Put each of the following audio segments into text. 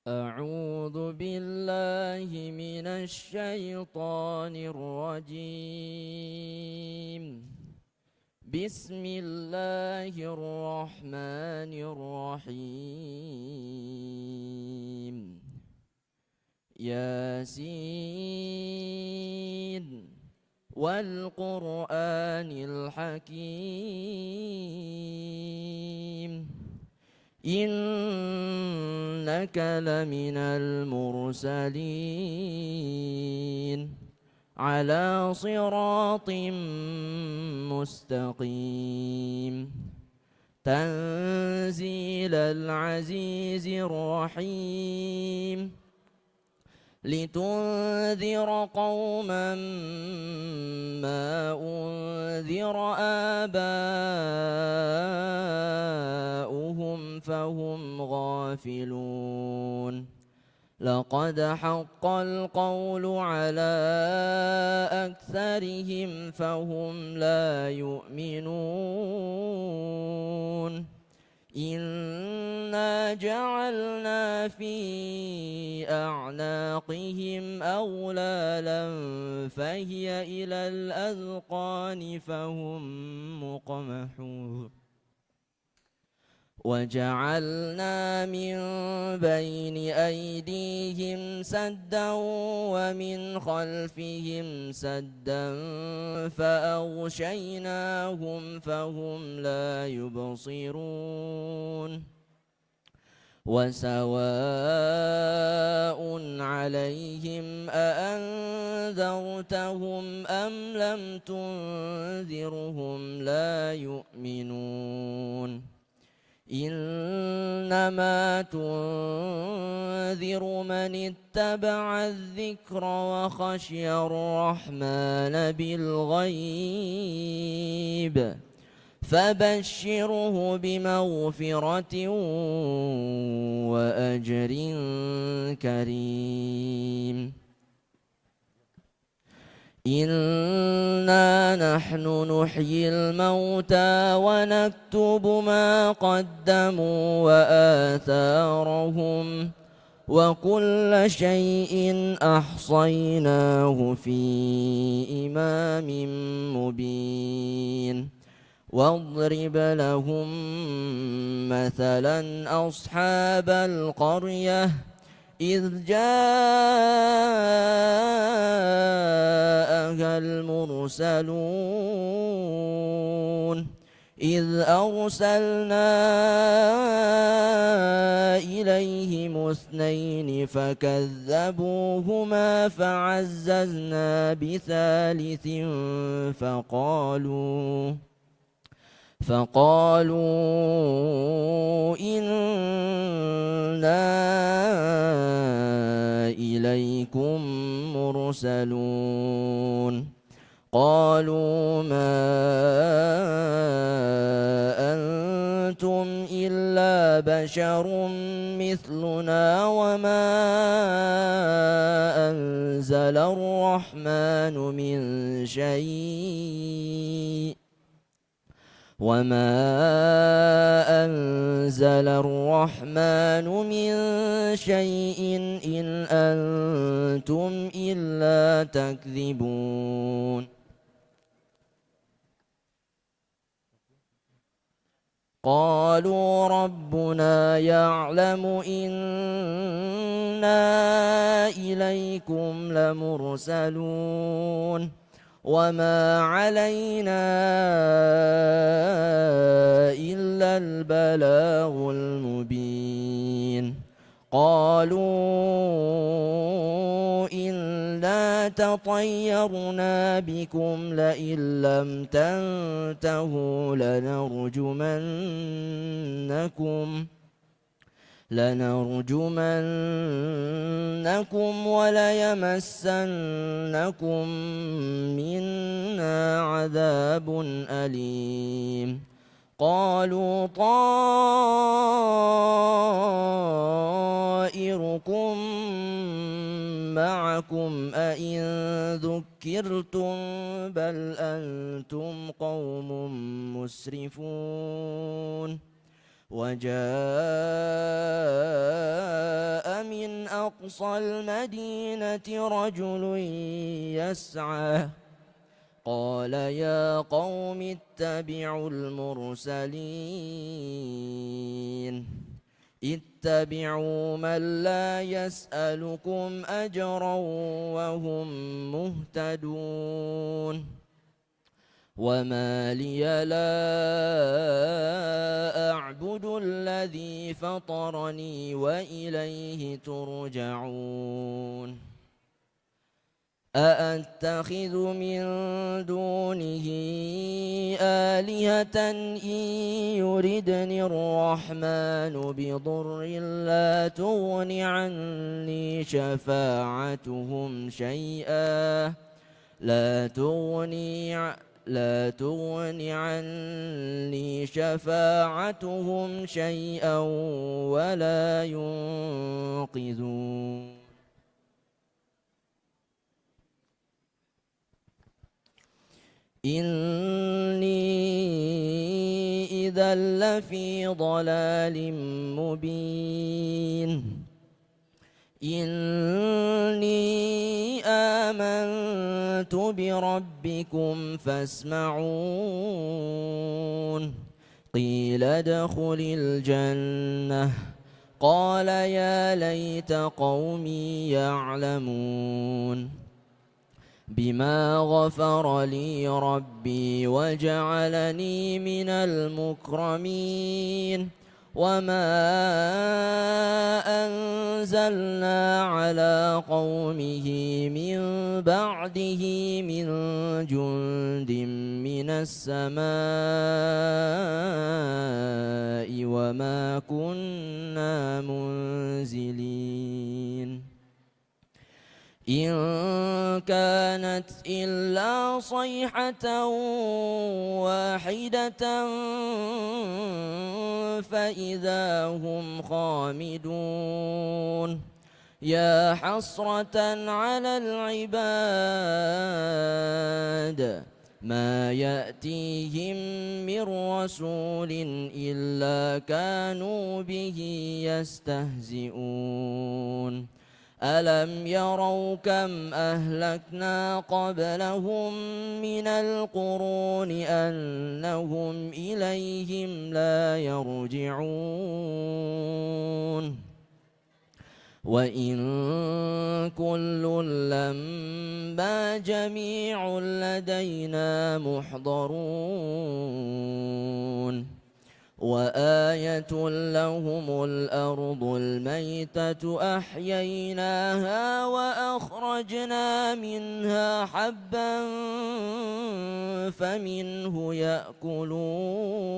أعوذ بالله من الشيطان الرجيم. بسم الله الرحمن الرحيم. ياسين والقرآن الحكيم إنك لمن المرسلين على صراط مستقيم تنزيل العزيز الرحيم لتنذر قوما ما أنذر آباؤهم فهم غافلون لقد حق القول على أكثرهم فهم لا يؤمنون إنا جعلنا في أعناقهم أغلالا فهي إلى الأذقان فهم مقمحون وجعلنا من بين أيديهم سدا ومن خلفهم سدا فأغشيناهم فهم لا يبصرون وسواء عليهم أأنذرتهم أم لم تنذرهم لا يؤمنون إنما تنذر من اتبع الذكر وخشي الرحمن بالغيب فبشره بمغفرة وأجر كريم إنا نحن نحيي الموتى ونكتب ما قدموا وآثارهم وكل شيء أحصيناه في إمام مبين واضرب لهم مثلا أصحاب القرية إذ جاءها المرسلون إذ أرسلنا إليهم اثنين فكذبوهما فعززنا بثالث فقالوا إنا إليكم مرسلون قالوا ما أنتم إلا بشر مثلنا وما أنزل الرحمن من شيء إن أنتم إلا تكذبون قالوا ربنا يعلم إنا إليكم لمرسلون وما علينا إلا البلاغ المبين قالوا إنا تطيرنا بكم لئن لم تنتهوا لنرجمنكم وليمسنكم منا عذاب أليم قالوا طائركم معكم أئن ذكرتم بل أنتم قوم مسرفون وجاء من أقصى المدينة رجل يسعى قال يا قوم اتبعوا المرسلين اتبعوا من لا يسألكم أجرا وهم مهتدون وما لي لا أعبد الذي فطرني وإليه ترجعون أأتخذ من دونه آلهة إن يردني الرحمن بضر لا تغن عني شفاعتهم شيئا لا تغن عني شفاعتهم شيئا ولا ينقذون إني إذا لفي ضلال مبين إني آمنت بربكم فاسمعون قيل ادخل الجنة قال يا ليت قومي يعلمون بما غفر لي ربي وجعلني من المكرمين وما أنزلنا على قومه من بعده من جند من السماء وما كنا منزلين إن كانت إلا صيحة واحدة فإذا هم خامدون يا حسرة على العباد ما يأتيهم من رسول إلا كانوا به يستهزئون ألم يروا كم أهلكنا قبلهم من القرون أنهم إليهم لا يرجعون وإن كل لما جميع لدينا محضرون وآية لهم الأرض الميتة أحييناها وأخرجنا منها حبا فمنه يأكلون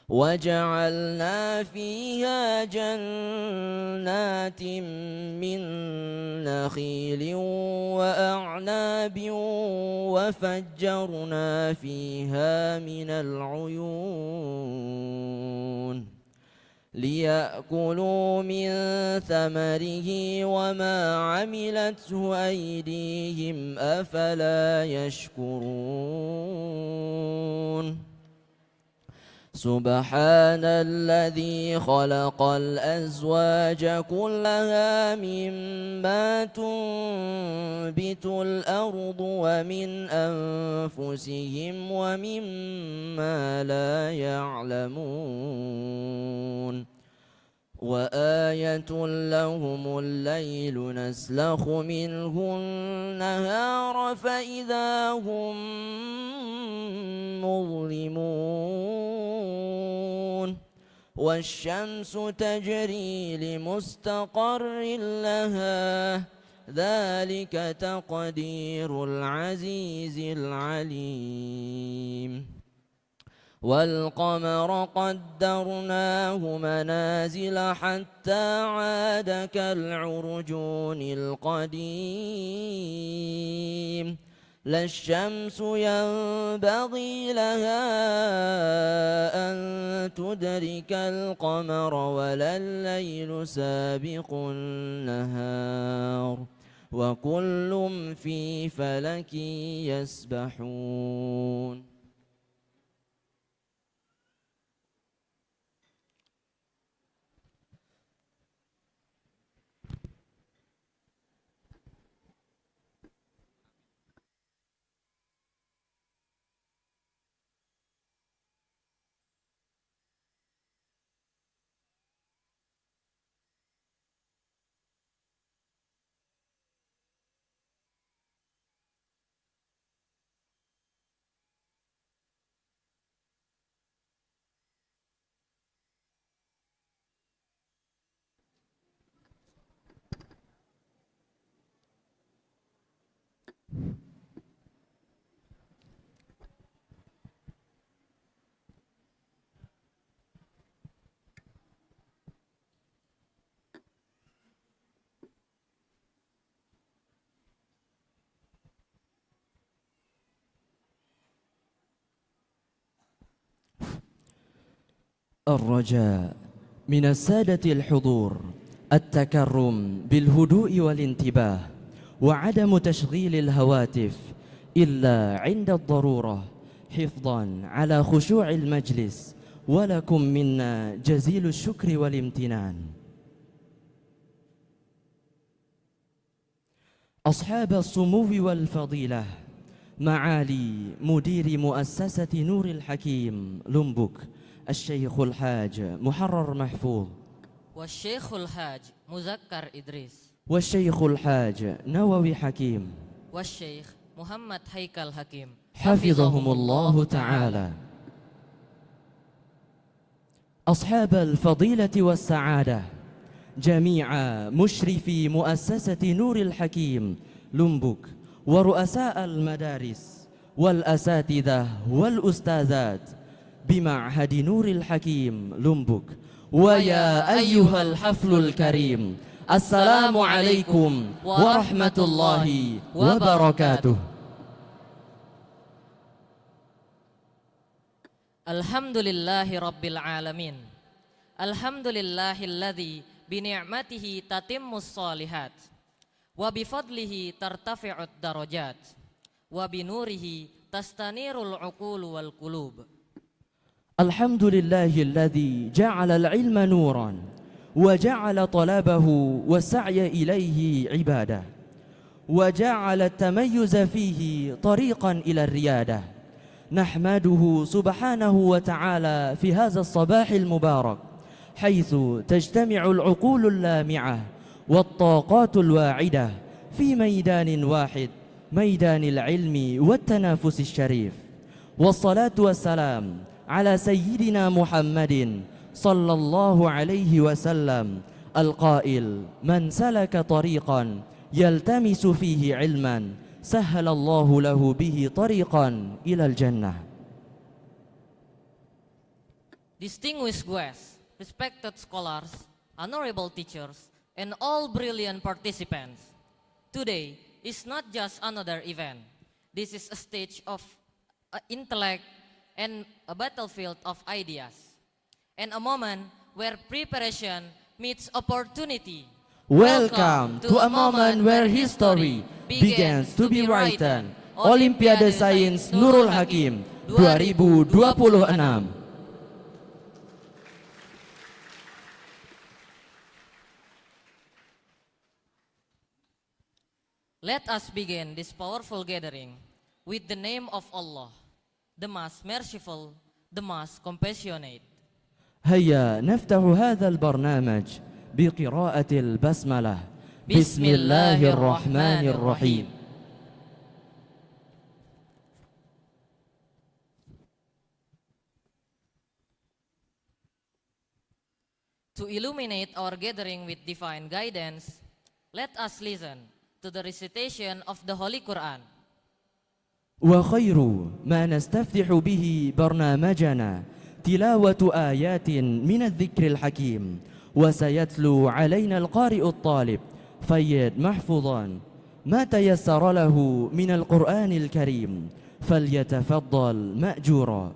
وجعلنا فيها جنات من نخيل وأعناب وفجرنا فيها من العيون ليأكلوا من ثمره وما عملته أيديهم أفلا يشكرون سبحان الذي خلق الأزواج كلها مما تنبت الأرض ومن أنفسهم ومما لا يعلمون وآية لهم الليل نسلخ منه النهار فإذا هم مظلمون والشمس تجري لمستقر لها ذلك تقدير العزيز العليم والقمر قدرناه منازل حتى عاد كالعرجون القديم لا الشمس ينبغي لها أن تدرك القمر ولا الليل سابق النهار وكل في فلك يسبحون الرجاء من السادة الحضور التكرم بالهدوء والانتباه وعدم تشغيل الهواتف إلا عند الضرورة حفظا على خشوع المجلس، ولكم منا جزيل الشكر والامتنان. أصحاب السمو والفضيلة، معالي مدير مؤسسة نور الحكيم لومبوك الشيخ الحاج محرر محفوظ، والشيخ الحاج مذكر إدريس، والشيخ الحاج نووي حكيم، والشيخ محمد هيكل حكيم حفظهم الله تعالى. أصحاب الفضيلة والسعادة، جميع مشرفي مؤسسة نور الحكيم لومبوك ورؤساء المدارس والأساتذة والأستاذات بمعهد نور الحكيم لومبوك، ويا أيها الحفل الكريم، السلام عليكم ورحمة الله وبركاته. Alhamdulillahi Rabbil Alamin. Alhamdulillahilladzi bini'matihi tatimmus solihat wa bifadlihi tartafi'ud darajat wa binurihi tastanirul uqulu wal qulub. الحمد لله الذي جعل العلم نورا وجعل طلبه والسعي إليه عبادة وجعل التميز فيه طريقا إلى الريادة. نحمده سبحانه وتعالى في هذا الصباح المبارك حيث تجتمع العقول اللامعة والطاقات الواعدة في ميدان واحد، ميدان العلم والتنافس الشريف. والصلاة والسلام على سيدنا محمد صلى الله عليه وسلم القائل: من سلك طريقا يلتمس فيه علما سهل الله له به طريقا إلى الجنة. Distinguished guests, respected scholars, honorable teachers, and all brilliant participants, today is not just another event. This is a stage of intellect and a battlefield of ideas, and a moment where preparation meets opportunity. Welcome to a moment where history begins to be written. Olimpiade Sains Nurul Hakim 2026. Let us begin this powerful gathering with the name of Allah, the most merciful, the most compassionate. هيا نفتح هذا البرنامج بقراءة البسملة. بسم الله الرحمن الرحيم. To illuminate our gathering with divine guidance, let us listen to the recitation of the Holy Quran. وخير ما نستفتح به برنامجنا تلاوة آيات من الذكر الحكيم، وسيتلو علينا القارئ الطالب فيد محفوظا ما تيسر له من القرآن الكريم، فليتفضل مأجورا.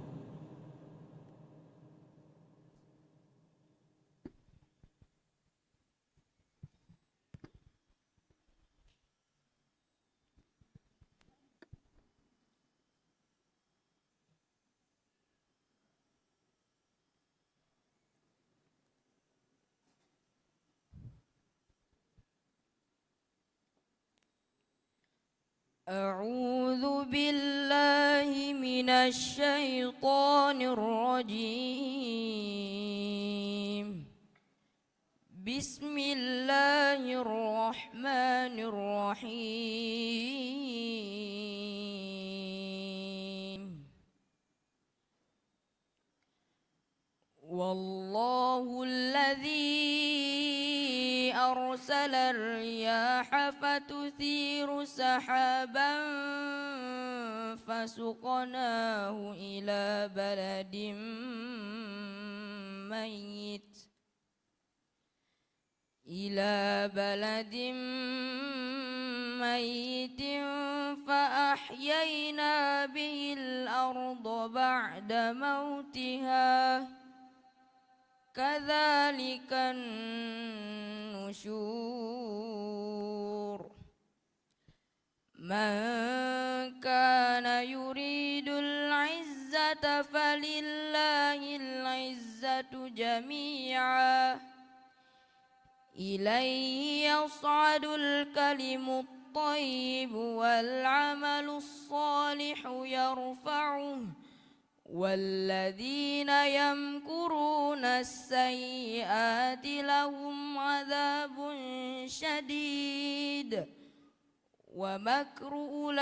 أعوذ بالله من الشيطان الرجيم. بسم الله الرحمن الرحيم. والله الذي أرسل الرياح فتثير سحابا فسقناه إلى بلد ميت فأحيينا به الأرض بعد موتها كذلك النشور من كان يريد العزة فلله العزة جميعا إليه يصعد الكلم الطيب والعمل الصالح يرفعه والذين يمكرون السيئات لهم عذاب شديد ومكر أولئك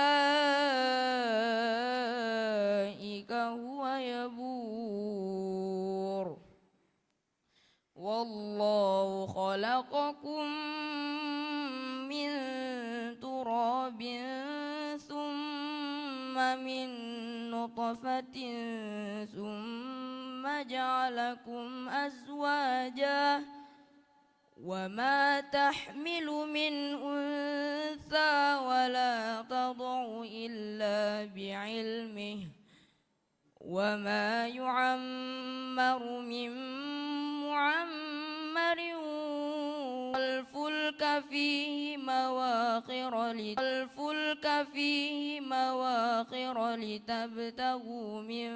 هو يبور والله خلقكم من تراب ثم من نطفة ثم جعلكم أزواجا وما تحمل من أنثى ولا تضع إلا بعلمه وما يعمر من معمر والفلك فيه مواخر لتبتغوا من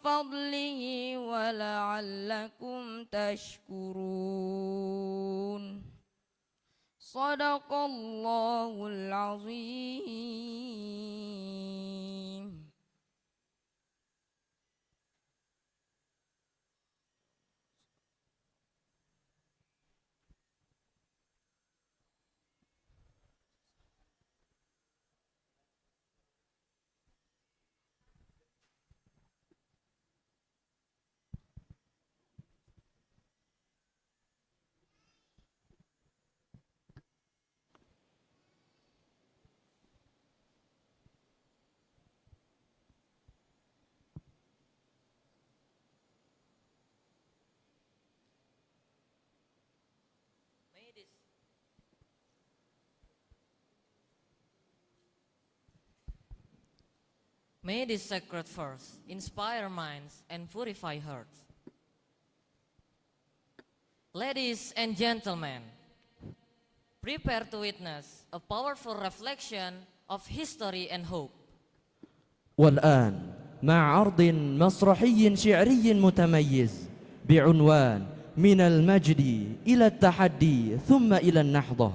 فضله ولعلكم تشكرون صدق الله العظيم. May this sacred verse inspire minds and purify hearts. Ladies and gentlemen, prepare to witness a powerful reflection of history and hope. والآن مع عرض مسرحي شعري متميز بعنوان من المجد إلى التحدي ثم إلى النهضة.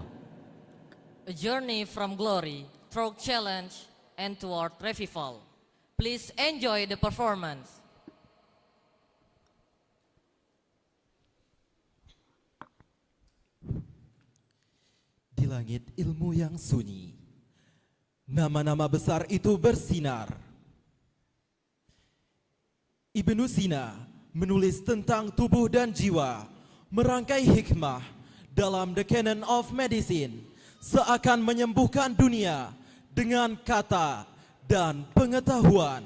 A journey from glory through challenge and toward revival. Please enjoy the performance. Di langit ilmu yang sunyi, nama-nama besar itu bersinar. Ibnu Sina menulis tentang tubuh dan jiwa, merangkai hikmah dalam The Canon of Medicine, seakan menyembuhkan dunia dengan kata dan pengetahuan.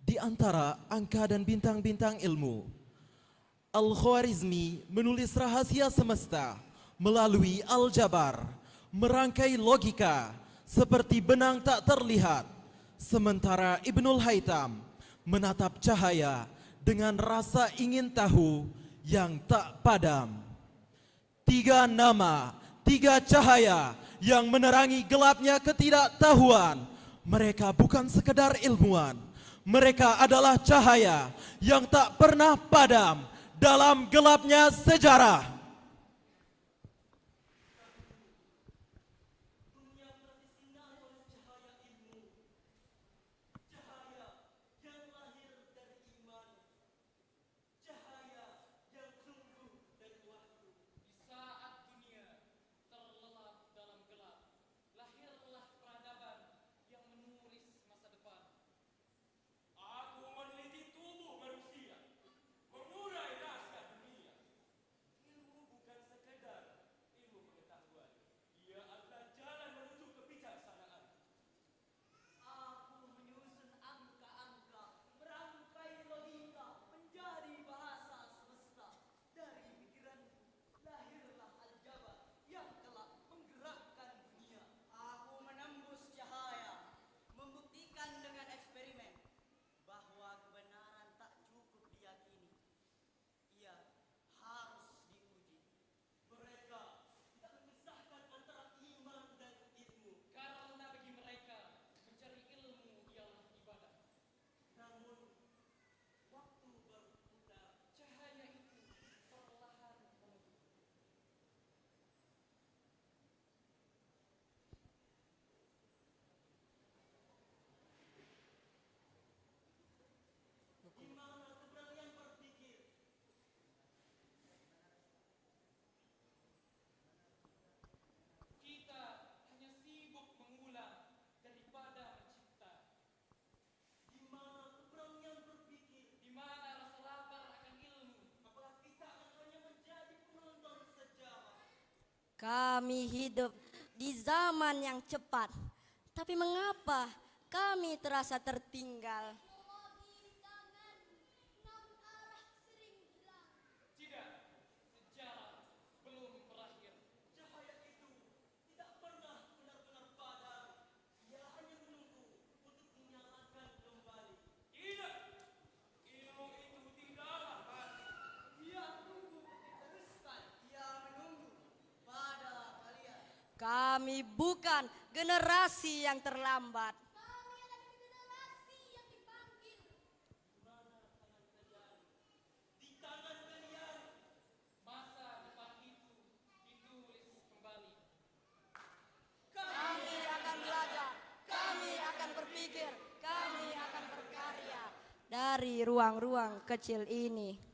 Di antara angka dan bintang-bintang ilmu, Al-Khwarizmi menulis rahasia semesta melalui Al-Jabar, merangkai logika seperti benang tak terlihat, sementara Ibnul Haytham menatap cahaya dengan rasa ingin tahu yang tak padam. Tiga nama, tiga cahaya yang menerangi gelapnya ketidaktahuan. Mereka bukan sekedar ilmuwan, mereka adalah cahaya yang tak pernah padam dalam gelapnya sejarah. Aku meneliti Kami hidup di zaman yang cepat, tapi mengapa kami terasa tertinggal? Kami bukan generasi yang terlambat. Kami akan belajar, kami akan berpikir, kami akan berkarya dari ruang-ruang kecil ini.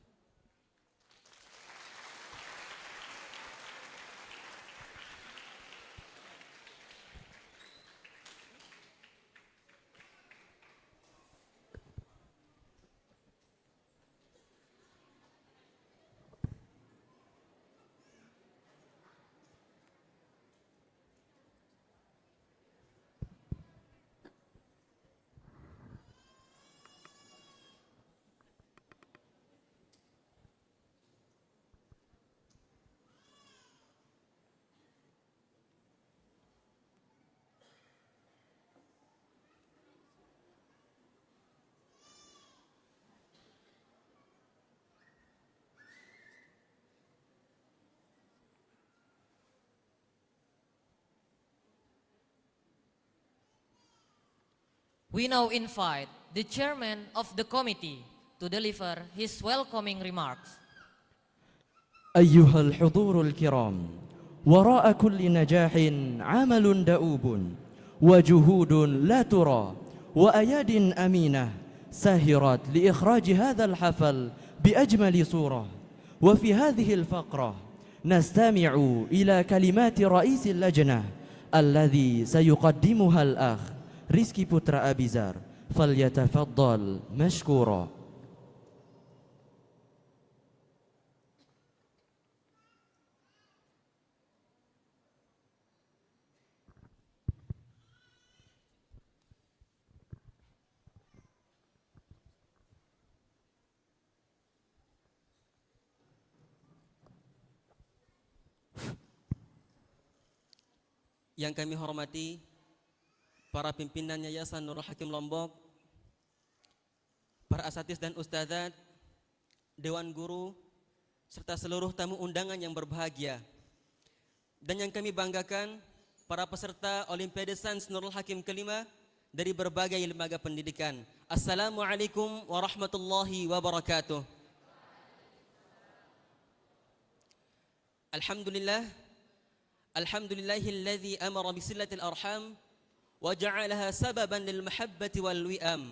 We now invite the chairman of the committee to deliver his welcoming remarks. أيها الحضور الكرام، وراء كل نجاح عمل دؤوب وجهود لا ترى وأياد أمينة ساهرت لإخراج هذا الحفل بأجمل صورة. وفي هذه الفقرة نستمع إلى كلمات رئيس اللجنة الذي سيقدمها الأخ رزقي بوترا أبيزار، فليتفضل مشكورا. Yang kami hormati para pimpinan Yayasan Nurul Hakim Lombok, para asatidz dan ustadzat, dewan guru, serta seluruh tamu undangan yang berbahagia. Dan yang kami banggakan, para peserta Olimpiade Sains Nurul Hakim kelima dari berbagai lembaga pendidikan. Assalamualaikum warahmatullahi wabarakatuh. Alhamdulillah, alhamdulillahilladzi amara bisilatil arham وجعلها سببا للمحبة والوئام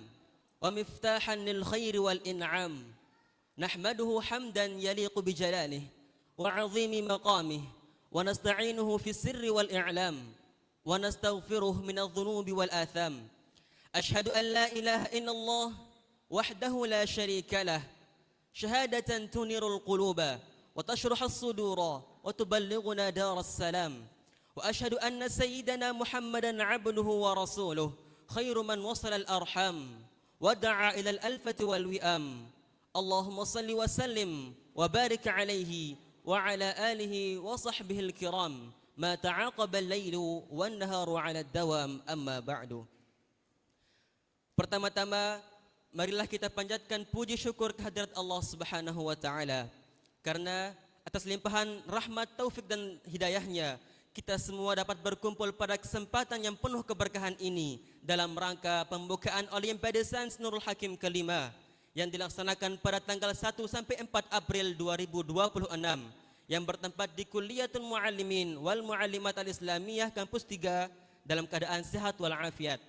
ومفتاحا للخير والإنعام نحمده حمدا يليق بجلاله وعظيم مقامه ونستعينه في السر والإعلام ونستغفره من الذنوب والآثام أشهد أن لا إله إلا الله وحده لا شريك له شهادة تنير القلوب وتشرح الصدور وتبلغنا دار السلام وأشهد أن سيدنا محمدًا عبده ورسوله خير من وصل الأرحام ودعا إلى الألفة والوئام اللهم صل وسلم وبارك عليه وعلى آله وصحبه الكرام ما تعاقب الليل والنهار على الدوام أما بعد. Pertama-tama marilah kita panjatkan puji syukur kehadirat Allah Subhanahu wa taala karena atas limpahan rahmat, taufik dan hidayahnya kita semua dapat berkumpul pada kesempatan yang penuh keberkahan ini dalam rangka pembukaan Olimpiade Sains Nurul Hakim kelima yang dilaksanakan pada tanggal 1 sampai 4 April 2026 yang bertempat di Kulliyatul Muallimin wal Muallimat Al-Islamiyah Kampus 3 dalam keadaan sehat walafiat.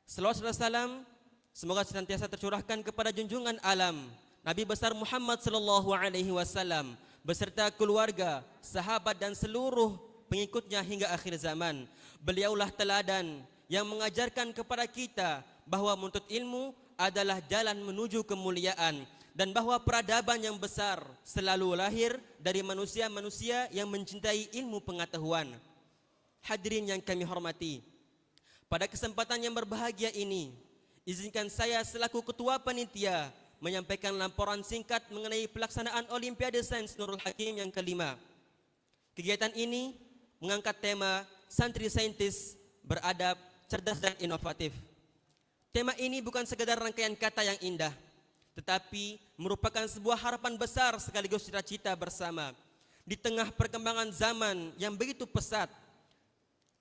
Selawat serta salam semoga senantiasa tercurahkan kepada junjungan alam Nabi besar Muhammad sallallahu alaihi wasallam beserta keluarga, sahabat dan seluruh pengikutnya hingga akhir zaman. Beliaulah teladan yang mengajarkan kepada kita bahwa menuntut ilmu adalah jalan menuju kemuliaan dan bahwa peradaban yang besar selalu lahir dari manusia-manusia yang mencintai ilmu pengetahuan. Hadirin yang kami hormati, pada kesempatan yang berbahagia ini, izinkan saya selaku Ketua Panitia menyampaikan laporan singkat mengenai pelaksanaan Olimpiade Sains Nurul Hakim yang kelima. Kegiatan ini mengangkat tema Santri Saintis Beradab, Cerdas dan Inovatif. Tema ini bukan sekedar rangkaian kata yang indah, tetapi merupakan sebuah harapan besar sekaligus cita-cita bersama. Di tengah perkembangan zaman yang begitu pesat,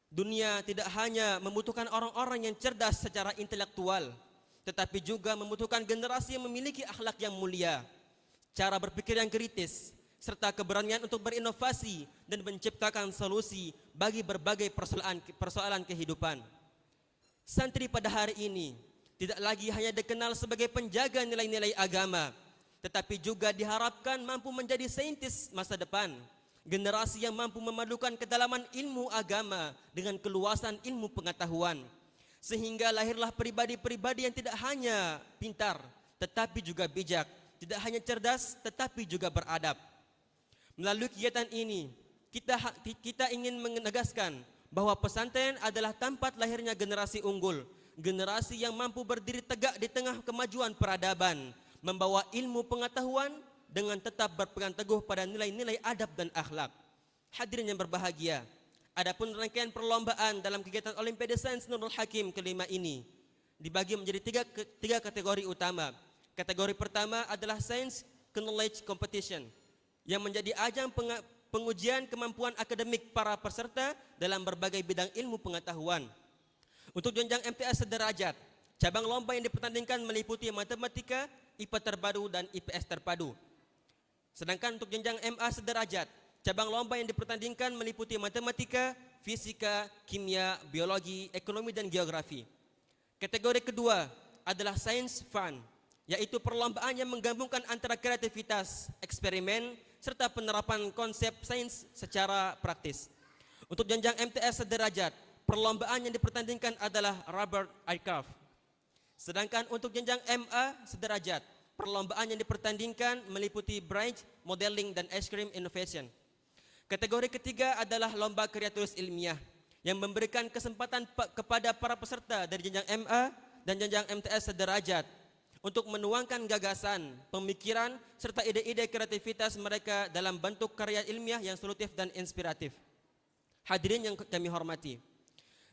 dunia tidak hanya membutuhkan orang-orang yang cerdas secara intelektual, tetapi juga membutuhkan generasi yang memiliki akhlak yang mulia, cara berpikir yang kritis, serta keberanian untuk berinovasi dan menciptakan solusi bagi berbagai persoalan kehidupan. Santri pada hari ini tidak lagi hanya dikenal sebagai penjaga nilai-nilai agama, tetapi juga diharapkan mampu menjadi saintis masa depan, generasi yang mampu memadukan kedalaman ilmu agama dengan keluasan ilmu pengetahuan, sehingga lahirlah pribadi-pribadi yang tidak hanya pintar, tetapi juga bijak, tidak hanya cerdas, tetapi juga beradab. Melalui kegiatan ini, kita ingin menegaskan bahwa pesantren adalah tempat lahirnya generasi unggul, generasi yang mampu berdiri tegak di tengah kemajuan peradaban, membawa ilmu pengetahuan dengan tetap berpegang teguh pada nilai-nilai adab dan akhlak. Hadirin yang berbahagia, adapun rangkaian perlombaan dalam kegiatan Olimpiade Sains Nurul Hakim kelima ini dibagi menjadi tiga kategori utama. Kategori pertama adalah Science Knowledge Competition, yang menjadi ajang pengujian kemampuan akademik para peserta dalam berbagai bidang ilmu pengetahuan. Untuk jenjang MTS sederajat, cabang lomba yang dipertandingkan meliputi matematika, IPA terpadu dan IPS terpadu. Sedangkan untuk jenjang MA sederajat, cabang lomba yang dipertandingkan meliputi matematika, fisika, kimia, biologi, ekonomi dan geografi. Kategori kedua adalah Science Fun, yaitu perlombaan yang menggabungkan antara kreativitas, eksperimen, serta penerapan konsep sains secara praktis. Untuk jenjang MTS sederajat, perlombaan yang dipertandingkan adalah Rubber Aircraft. Sedangkan untuk jenjang MA sederajat, perlombaan yang dipertandingkan meliputi Bridge, Modeling, dan Ice Cream Innovation. Kategori ketiga adalah Lomba Karya Tulis Ilmiah, yang memberikan kesempatan kepada para peserta dari jenjang MA dan jenjang MTS sederajat untuk menuangkan gagasan, pemikiran, serta ide-ide kreativitas mereka dalam bentuk karya ilmiah yang solutif dan inspiratif. Hadirin yang kami hormati,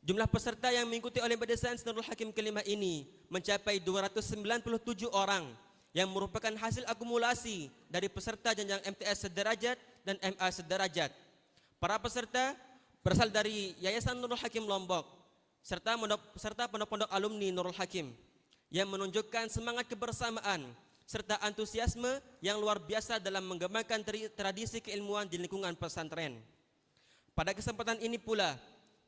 jumlah peserta yang mengikuti Olimpiade Sains Nurul Hakim kelima ini mencapai 297 orang, yang merupakan hasil akumulasi dari peserta jenjang MTS sederajat dan MA sederajat. Para peserta berasal dari Yayasan Nurul Hakim Lombok, serta pondok-pondok alumni Nurul Hakim, yang menunjukkan semangat kebersamaan serta antusiasme yang luar biasa dalam mengembangkan tradisi keilmuan di lingkungan pesantren. Pada kesempatan ini pula,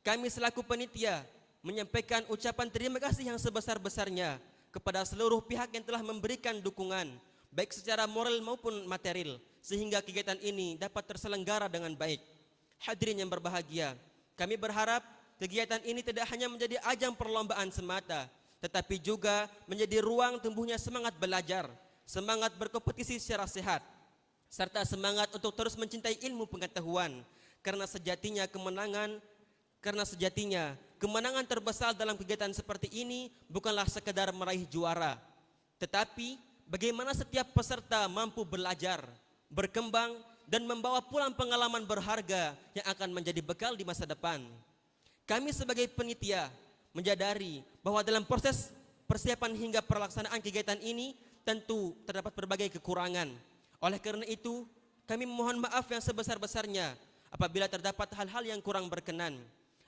kami selaku panitia menyampaikan ucapan terima kasih yang sebesar-besarnya kepada seluruh pihak yang telah memberikan dukungan, baik secara moral maupun material, sehingga kegiatan ini dapat terselenggara dengan baik. Hadirin yang berbahagia, kami berharap kegiatan ini tidak hanya menjadi ajang perlombaan semata, tetapi juga menjadi ruang tumbuhnya semangat belajar, semangat berkompetisi secara sehat, serta semangat untuk terus mencintai ilmu pengetahuan, karena sejatinya kemenangan terbesar dalam kegiatan seperti ini bukanlah sekedar meraih juara, tetapi bagaimana setiap peserta mampu belajar, berkembang, dan membawa pulang pengalaman berharga yang akan menjadi bekal di masa depan. Kami sebagai panitia menyadari bahwa dalam proses persiapan hingga pelaksanaan kegiatan ini tentu terdapat berbagai kekurangan. Oleh karena itu, kami memohon maaf yang sebesar-besarnya apabila terdapat hal-hal yang kurang berkenan.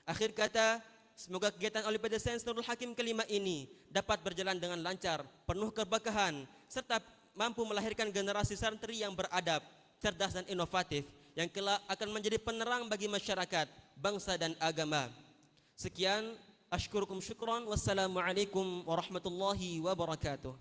Akhir kata, semoga kegiatan Olimpiade Sains Nurul Hakim kelima ini dapat berjalan dengan lancar, penuh keberkahan, serta mampu melahirkan generasi santri yang beradab, cerdas dan inovatif, yang kelak akan menjadi penerang bagi masyarakat, bangsa dan agama. Sekian, ashkurukum syukran, wassalamualaikum warahmatullahi wabarakatuh.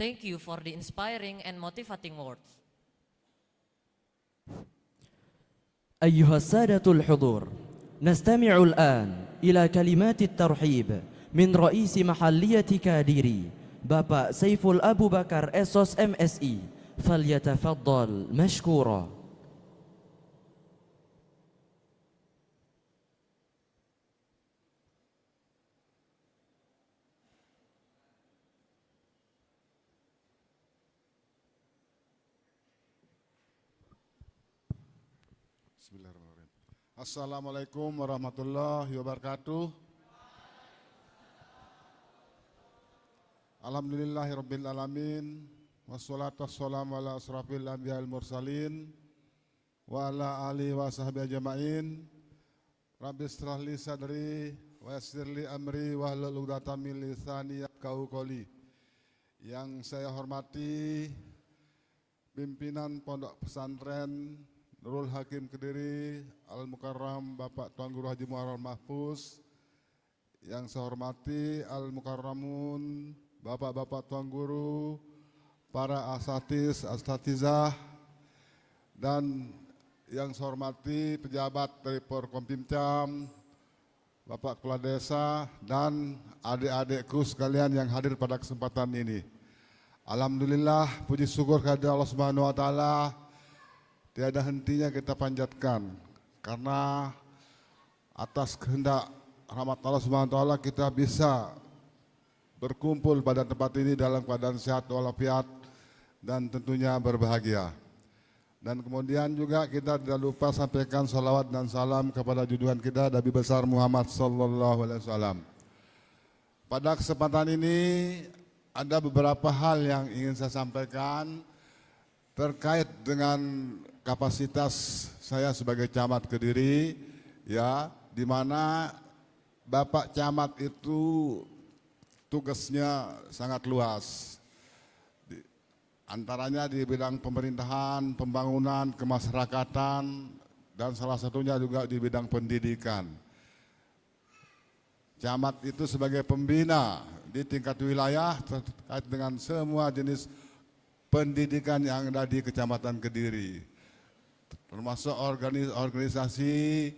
Thank you for the inspiring and motivating words. أيها السادة الحضور، نستمع الآن إلى كلمات الترحيب من رئيس محلية كاديري Bapak Saiful Abu Bakar Esos MSI. فليتفضل مشكورا. Bismillahirrahmanirrahim. Assalamualaikum warahmatullahi wabarakatuh. Alhamdulillahirabbil alamin wassalatu wassalamu ala asrafil anbiya'il mursalin wa ala alihi wa sahbihi ajma'in. Rabbi shrah li sadri wa yassir li amri wahlul 'uqdatam min lisani yafqahu qawli. Yang saya hormati pimpinan Pondok Pesantren Nurul Hakim Kediri Al-Mukarram Bapak Tuan Guru Haji Muharram Mahfuz. Yang saya hormati Al-Mukarramun Bapak-bapak Tuan Guru, para asatizah, dan yang saya hormati pejabat dari Porkompimcam, Bapak Kepala Desa, dan adik-adikku sekalian yang hadir pada kesempatan ini. Alhamdulillah, puji syukur kehadirat Allah Subhanahu wa taala, tiada hentinya kita panjatkan, karena atas kehendak rahmat Allah Subhanahu wa taala kita bisa berkumpul pada tempat ini dalam keadaan sehat walafiat dan tentunya berbahagia. Dan kemudian juga kita tidak lupa sampaikan salawat dan salam kepada junjungan kita Nabi besar Muhammad sallallahu alaihi wasallam. Pada kesempatan ini ada beberapa hal yang ingin saya sampaikan terkait dengan kapasitas saya sebagai camat Kediri, ya, di mana Bapak Camat itu tugasnya sangat luas, antaranya di bidang pemerintahan, pembangunan, kemasyarakatan, dan salah satunya juga di bidang pendidikan. Camat itu sebagai pembina di tingkat wilayah terkait dengan semua jenis pendidikan yang ada di Kecamatan Kediri, termasuk organisasi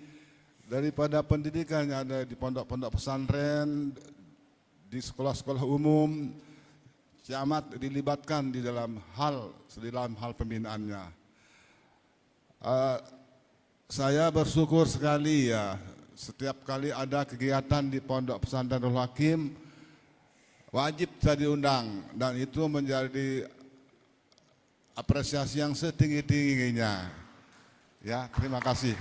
daripada pendidikan yang ada di pondok-pondok pesantren, di sekolah-sekolah umum. Camat dilibatkan di dalam hal pembinaannya. Saya bersyukur sekali ya, setiap kali ada kegiatan di Pondok Pesantren Nurul Hakim, wajib saya diundang, dan itu menjadi apresiasi yang setinggi-tingginya. Ya, terima kasih.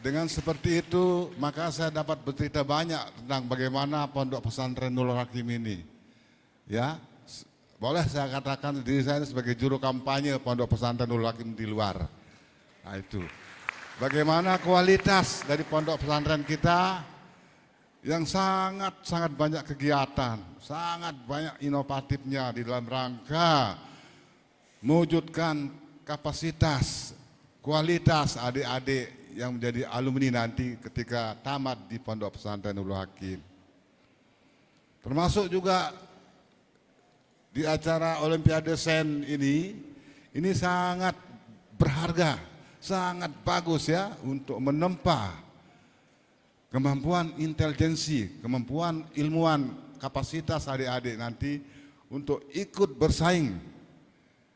Dengan seperti itu, maka saya dapat bercerita banyak tentang bagaimana Pondok Pesantren Nurul Hakim ini. Ya, boleh saya katakan diri saya sebagai juru kampanye Pondok Pesantren Nurul Hakim di luar. Nah itu, bagaimana kualitas dari Pondok Pesantren kita yang sangat banyak kegiatan, sangat banyak inovatifnya di dalam rangka mewujudkan kapasitas, kualitas adik-adik yang menjadi alumni nanti ketika tamat di Pondok Pesantren Nurul Hakim. Termasuk juga di acara Olimpiade Sen ini sangat berharga, sangat bagus ya untuk menempa kemampuan intelijensi, kemampuan ilmuwan, kapasitas adik-adik nanti untuk ikut bersaing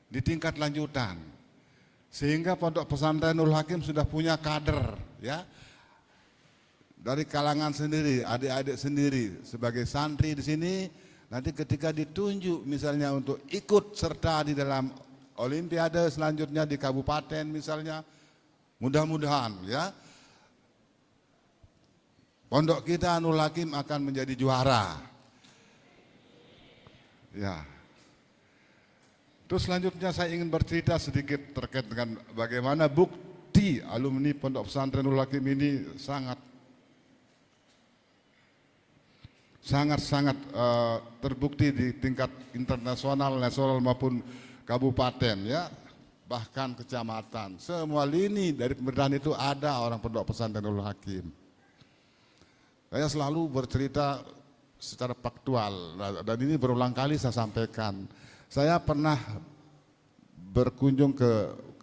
di tingkat lanjutan. Sehingga Pondok Pesantren Nurul Hakim sudah punya kader ya, dari kalangan sendiri, adik-adik sendiri sebagai santri di sini. Nanti ketika ditunjuk misalnya untuk ikut serta di dalam Olimpiade selanjutnya di kabupaten misalnya, mudah-mudahan ya pondok kita Nurul Hakim akan menjadi juara. Ya. Terus selanjutnya saya ingin bercerita sedikit terkait dengan bagaimana bukti alumni Pondok Pesantren Nurul Hakim ini sangat terbukti di tingkat internasional, nasional maupun kabupaten ya, bahkan kecamatan. Semua lini dari pemerintahan itu ada orang Pondok Pesantren Nurul Hakim. Saya selalu bercerita secara faktual. Dan ini berulang kali saya sampaikan. Saya pernah berkunjung ke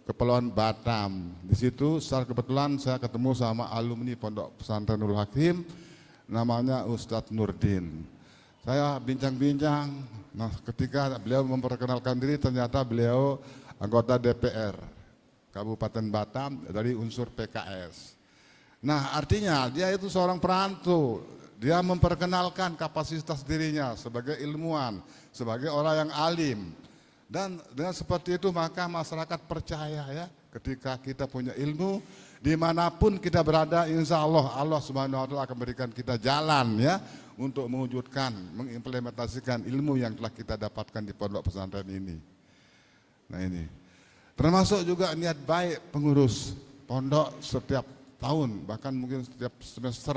Kepulauan Batam. Di situ secara kebetulan saya ketemu sama alumni Pondok Pesantren Nurul Hakim, namanya Ustadz Nurdin. Saya bincang-bincang, nah ketika beliau memperkenalkan diri ternyata beliau anggota DPR Kabupaten Batam dari unsur PKS. Nah artinya dia itu seorang perantau, dia memperkenalkan kapasitas dirinya sebagai ilmuwan, sebagai orang yang alim. Dan dengan seperti itu maka masyarakat percaya ya, ketika kita punya ilmu, dimanapun kita berada, insya Allah Allah Subhanahu Wa Taala akan berikan kita jalan ya untuk mewujudkan, mengimplementasikan ilmu yang telah kita dapatkan di pondok pesantren ini. Nah ini, termasuk juga niat baik pengurus pondok setiap tahun, bahkan mungkin setiap semester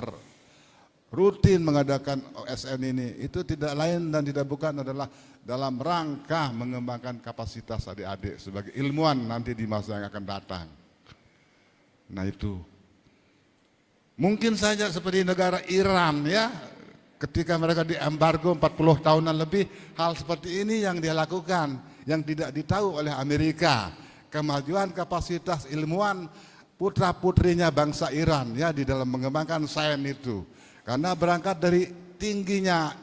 rutin mengadakan OSN ini, itu tidak lain dan tidak bukan adalah dalam rangka mengembangkan kapasitas adik-adik sebagai ilmuwan nanti di masa yang akan datang. Nah itu mungkin saja seperti negara Iran ya, ketika mereka diembargo 40 tahunan lebih, hal seperti ini yang dia lakukan, yang tidak ditahu oleh Amerika. Kemajuan kapasitas ilmuwan putra-putrinya bangsa Iran ya di dalam mengembangkan sains itu. Karena berangkat dari tingginya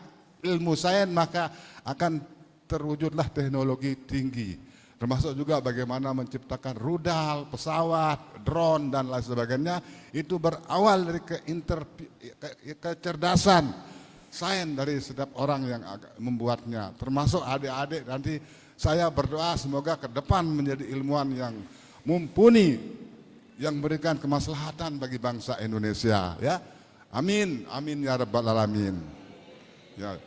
ilmu sains maka akan terwujudlah teknologi tinggi. Termasuk juga bagaimana menciptakan rudal, pesawat, drone dan lain sebagainya. Itu berawal dari kecerdasan sains dari setiap orang yang membuatnya. Termasuk adik-adik nanti saya berdoa semoga ke depan menjadi ilmuwan yang mumpuni, yang memberikan kemaslahatan bagi bangsa Indonesia ya. Amin, amin ya rabbal alamin. Ya.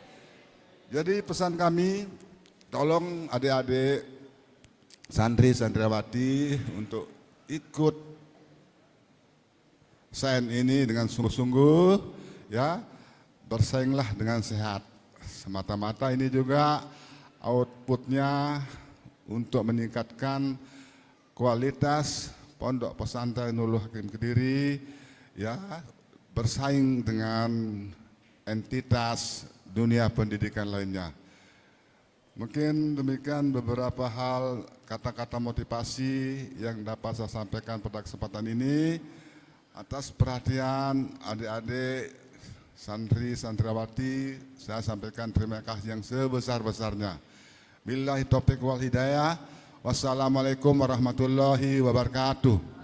Jadi pesan kami, tolong adik-adik santri santriwati untuk ikut sains ini dengan sungguh-sungguh ya, bersainglah dengan sehat. Semata-mata ini juga outputnya untuk meningkatkan kualitas Pondok Pesantren Nurul Hakim Kediri ya, bersaing dengan entitas dunia pendidikan lainnya. Mungkin demikian beberapa hal kata-kata motivasi yang dapat saya sampaikan pada kesempatan ini. Atas perhatian adik-adik santri santriwati, saya sampaikan terima kasih yang sebesar-besarnya. Billahi taufiq wal hidayah. Wassalamualaikum warahmatullahi wabarakatuh.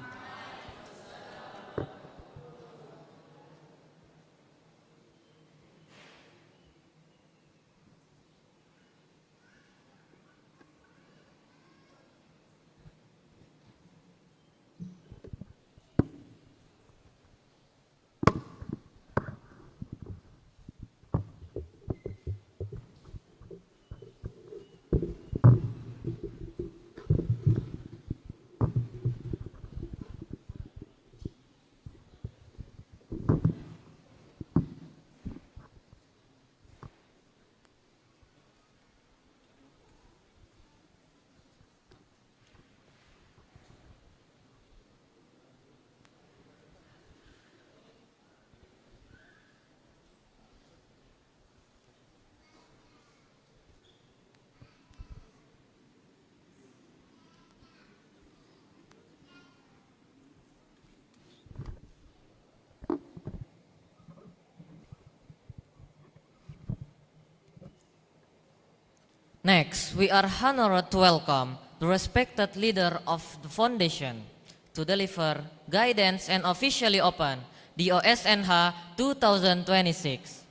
Next, we are honored to welcome the respected leader of the foundation to deliver guidance and officially open the OSNH 2026.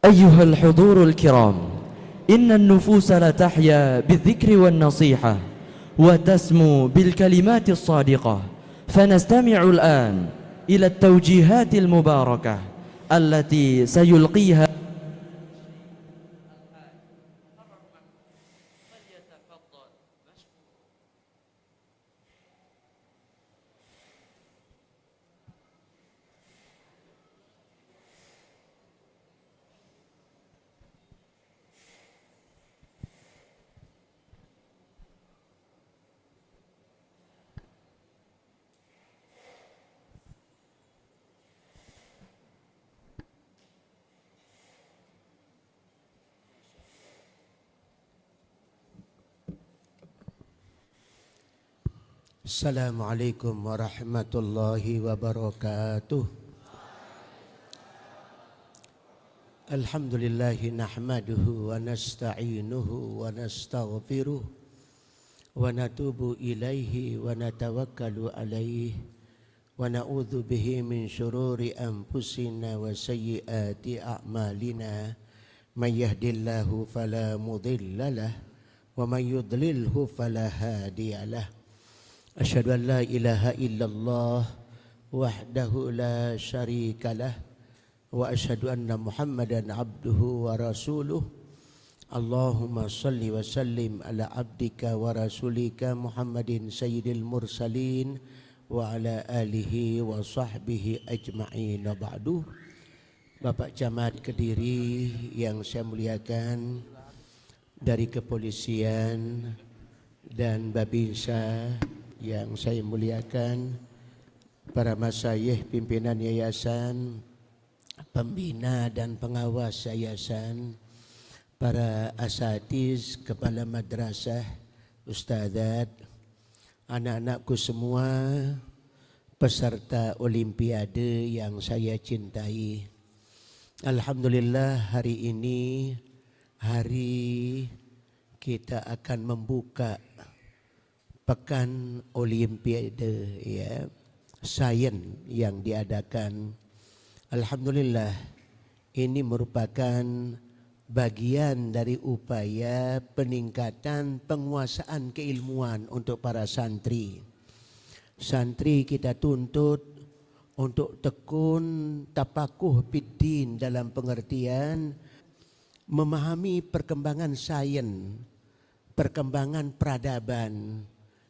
أيها الحضور الكرام، إن النفوس لتحيا بالذكر والنصيحة وتسمو بالكلمات الصادقة، فنستمع الآن إلى التوجيهات المباركة التي سيلقيها Assalamualaikum warahmatullahi wabarakatuh. Alhamdulillahi nahmaduhu wa nasta'inuhu wa nastaghfiruh wa natubu ilaihi wa natawakkalu alaihi wa na'udzu bihi min syururi anfusina wa sayyiati a'malina may yahdihillahu fala mudilla lahu wa may yudlilhu fala hadiyalah. Asyhadu an la ilaha illallah wahdahu la syarika lah wa asyhadu anna Muhammadan abduhu wa rasuluh. Allahumma salli wa sallim ala abdika wa rasulika Muhammadin sayyidil mursalin wa ala alihi wa sahbihi ajma'in wa ba'du. Bapak Camat Kediri yang saya muliakan, dari kepolisian dan Babinsa yang saya muliakan, para masyayikh pimpinan yayasan, pembina dan pengawas yayasan, para asatiz, kepala madrasah, ustadzat, anak-anakku semua, peserta olimpiade yang saya cintai. Alhamdulillah, hari ini hari kita akan membuka Pekan Olimpiade ya, sains yang diadakan. Alhamdulillah, ini merupakan bagian dari upaya peningkatan penguasaan keilmuan untuk para santri. Santri kita tuntut untuk tekun tapakuh fiddin dalam pengertian memahami perkembangan sains, perkembangan peradaban,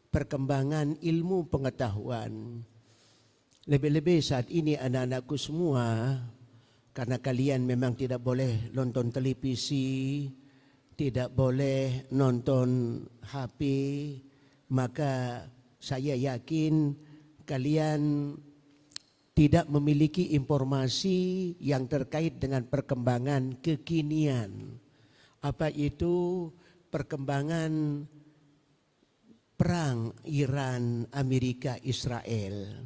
perkembangan ilmu pengetahuan. Lebih-lebih saat ini anak-anakku semua, karena kalian memang tidak boleh nonton televisi, tidak boleh nonton HP, maka saya yakin kalian tidak memiliki informasi yang terkait dengan perkembangan kekinian. Apa itu perkembangan perang Iran, Amerika, Israel.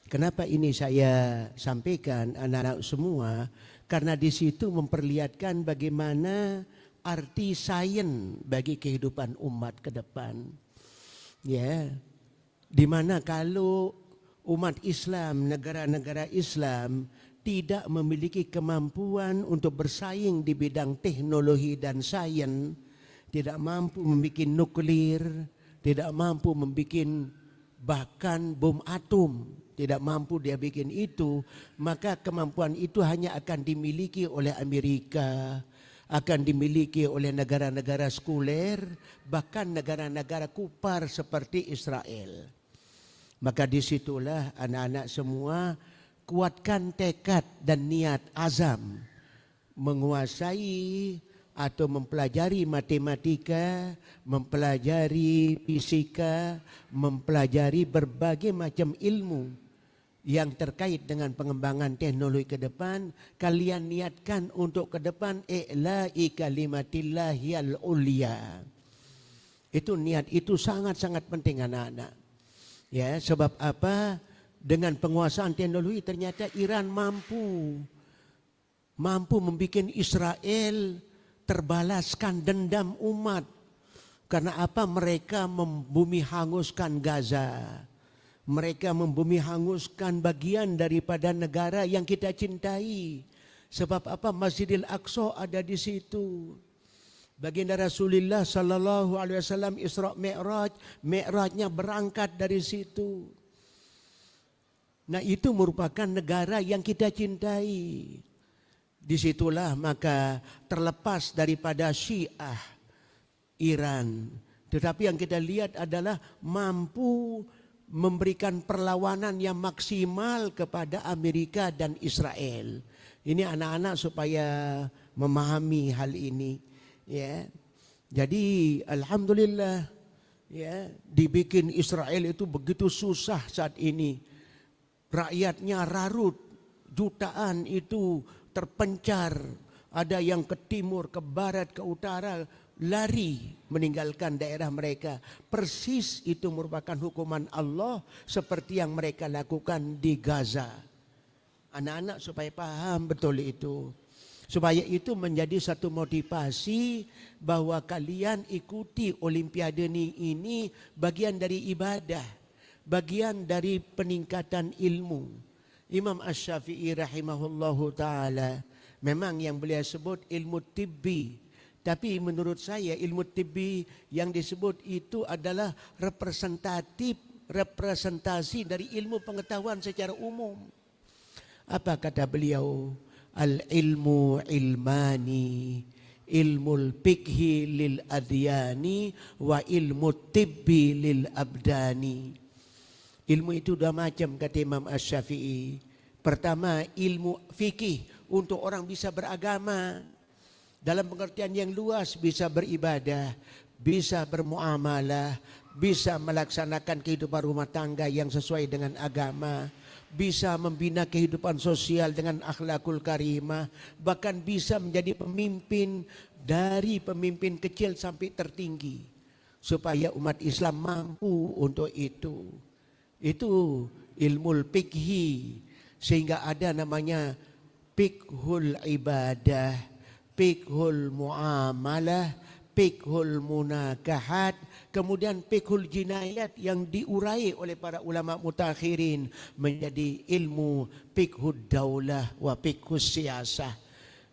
Kenapa ini saya sampaikan anak-anak semua? Karena di situ memperlihatkan bagaimana arti sains bagi kehidupan umat ke depan. Ya, di mana kalau umat Islam, negara-negara Islam tidak memiliki kemampuan untuk bersaing di bidang teknologi dan sains, tidak mampu membuat nuklir, tidak mampu membuat bahkan bom atom, tidak mampu dia bikin itu, maka kemampuan itu hanya akan dimiliki oleh Amerika, akan dimiliki oleh negara-negara sekuler, bahkan negara-negara kufar seperti Israel. Maka disitulah anak-anak semua kuatkan tekad dan niat azam menguasai atau mempelajari matematika, mempelajari fisika, mempelajari berbagai macam ilmu yang terkait dengan pengembangan teknologi ke depan. Kalian niatkan untuk ke depan i'la'i kalimatillahil ulia. Itu niat itu sangat-sangat penting anak-anak. Ya, sebab apa? Dengan penguasaan teknologi ternyata Iran mampu membuat Israel terbalaskan dendam umat. Karena apa? Mereka membumi hanguskan Gaza. Mereka membumi hanguskan bagian daripada negara yang kita cintai. Sebab apa? Masjidil Aqsa ada di situ. Baginda Rasulullah sallallahu alaihi wasallam Isra Mi'raj, Mi'rajnya berangkat dari situ. Nah, itu merupakan negara yang kita cintai. Disitulah maka terlepas daripada Syiah Iran, tetapi yang kita lihat adalah mampu memberikan perlawanan yang maksimal kepada Amerika dan Israel. Ini anak-anak supaya memahami hal ini, ya. Jadi alhamdulillah, ya, dibikin Israel itu begitu susah saat ini. Rakyatnya rarut, jutaan itu terpencar, ada yang ke timur, ke barat, ke utara, lari meninggalkan daerah mereka. Persis itu merupakan hukuman Allah seperti yang mereka lakukan di Gaza. Anak-anak supaya paham betul itu. Supaya itu menjadi satu motivasi bahwa kalian ikuti Olimpiade ini bagian dari ibadah, bagian dari peningkatan ilmu. Imam Asy-Syafi'i rahimahullahu ta'ala, memang yang beliau sebut ilmu tibbi. Tapi menurut saya ilmu tibbi yang disebut itu adalah representasi dari ilmu pengetahuan secara umum. Apa kata beliau? Al-ilmu ilmani, ilmul fikhi lil adyani, wa ilmu tibbi lil abdani. Ilmu itu dua macam kata Imam Asy-Syafi'i. Pertama ilmu fikih untuk orang bisa beragama. Dalam pengertian yang luas bisa beribadah, bisa bermuamalah, bisa melaksanakan kehidupan rumah tangga yang sesuai dengan agama, bisa membina kehidupan sosial dengan akhlakul karimah, bahkan bisa menjadi pemimpin dari pemimpin kecil sampai tertinggi, supaya umat Islam mampu untuk itu. Itu ilmu fikhi, sehingga ada namanya fiqhul ibadah, fiqhul muamalah, fiqhul munakahat, kemudian fiqhul jinayat yang diurai oleh para ulama mutakhirin menjadi ilmu fiqhud daulah wa fiqhus siyasah.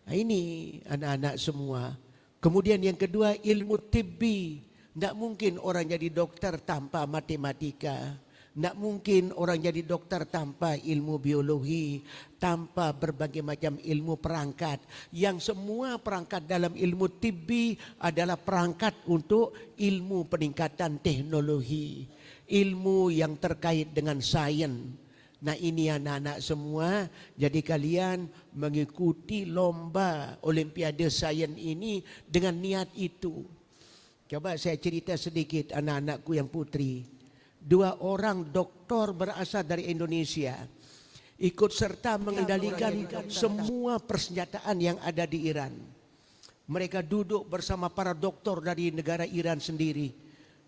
Nah, ini anak-anak semua. Kemudian yang kedua ilmu tibbi. Tidak mungkin orang jadi dokter tanpa matematika. Tidak mungkin orang jadi dokter tanpa ilmu biologi, tanpa berbagai macam ilmu perangkat. Yang semua perangkat dalam ilmu tibbi adalah perangkat untuk ilmu peningkatan teknologi. Ilmu yang terkait dengan sains. Nah ini anak-anak semua, jadi kalian mengikuti lomba Olimpiade Sains ini dengan niat itu. Coba saya cerita sedikit anak-anakku yang putri. 2 orang doktor berasal dari Indonesia ikut serta mengendalikan semua persenjataan yang ada di Iran. Mereka duduk bersama para doktor dari negara Iran sendiri.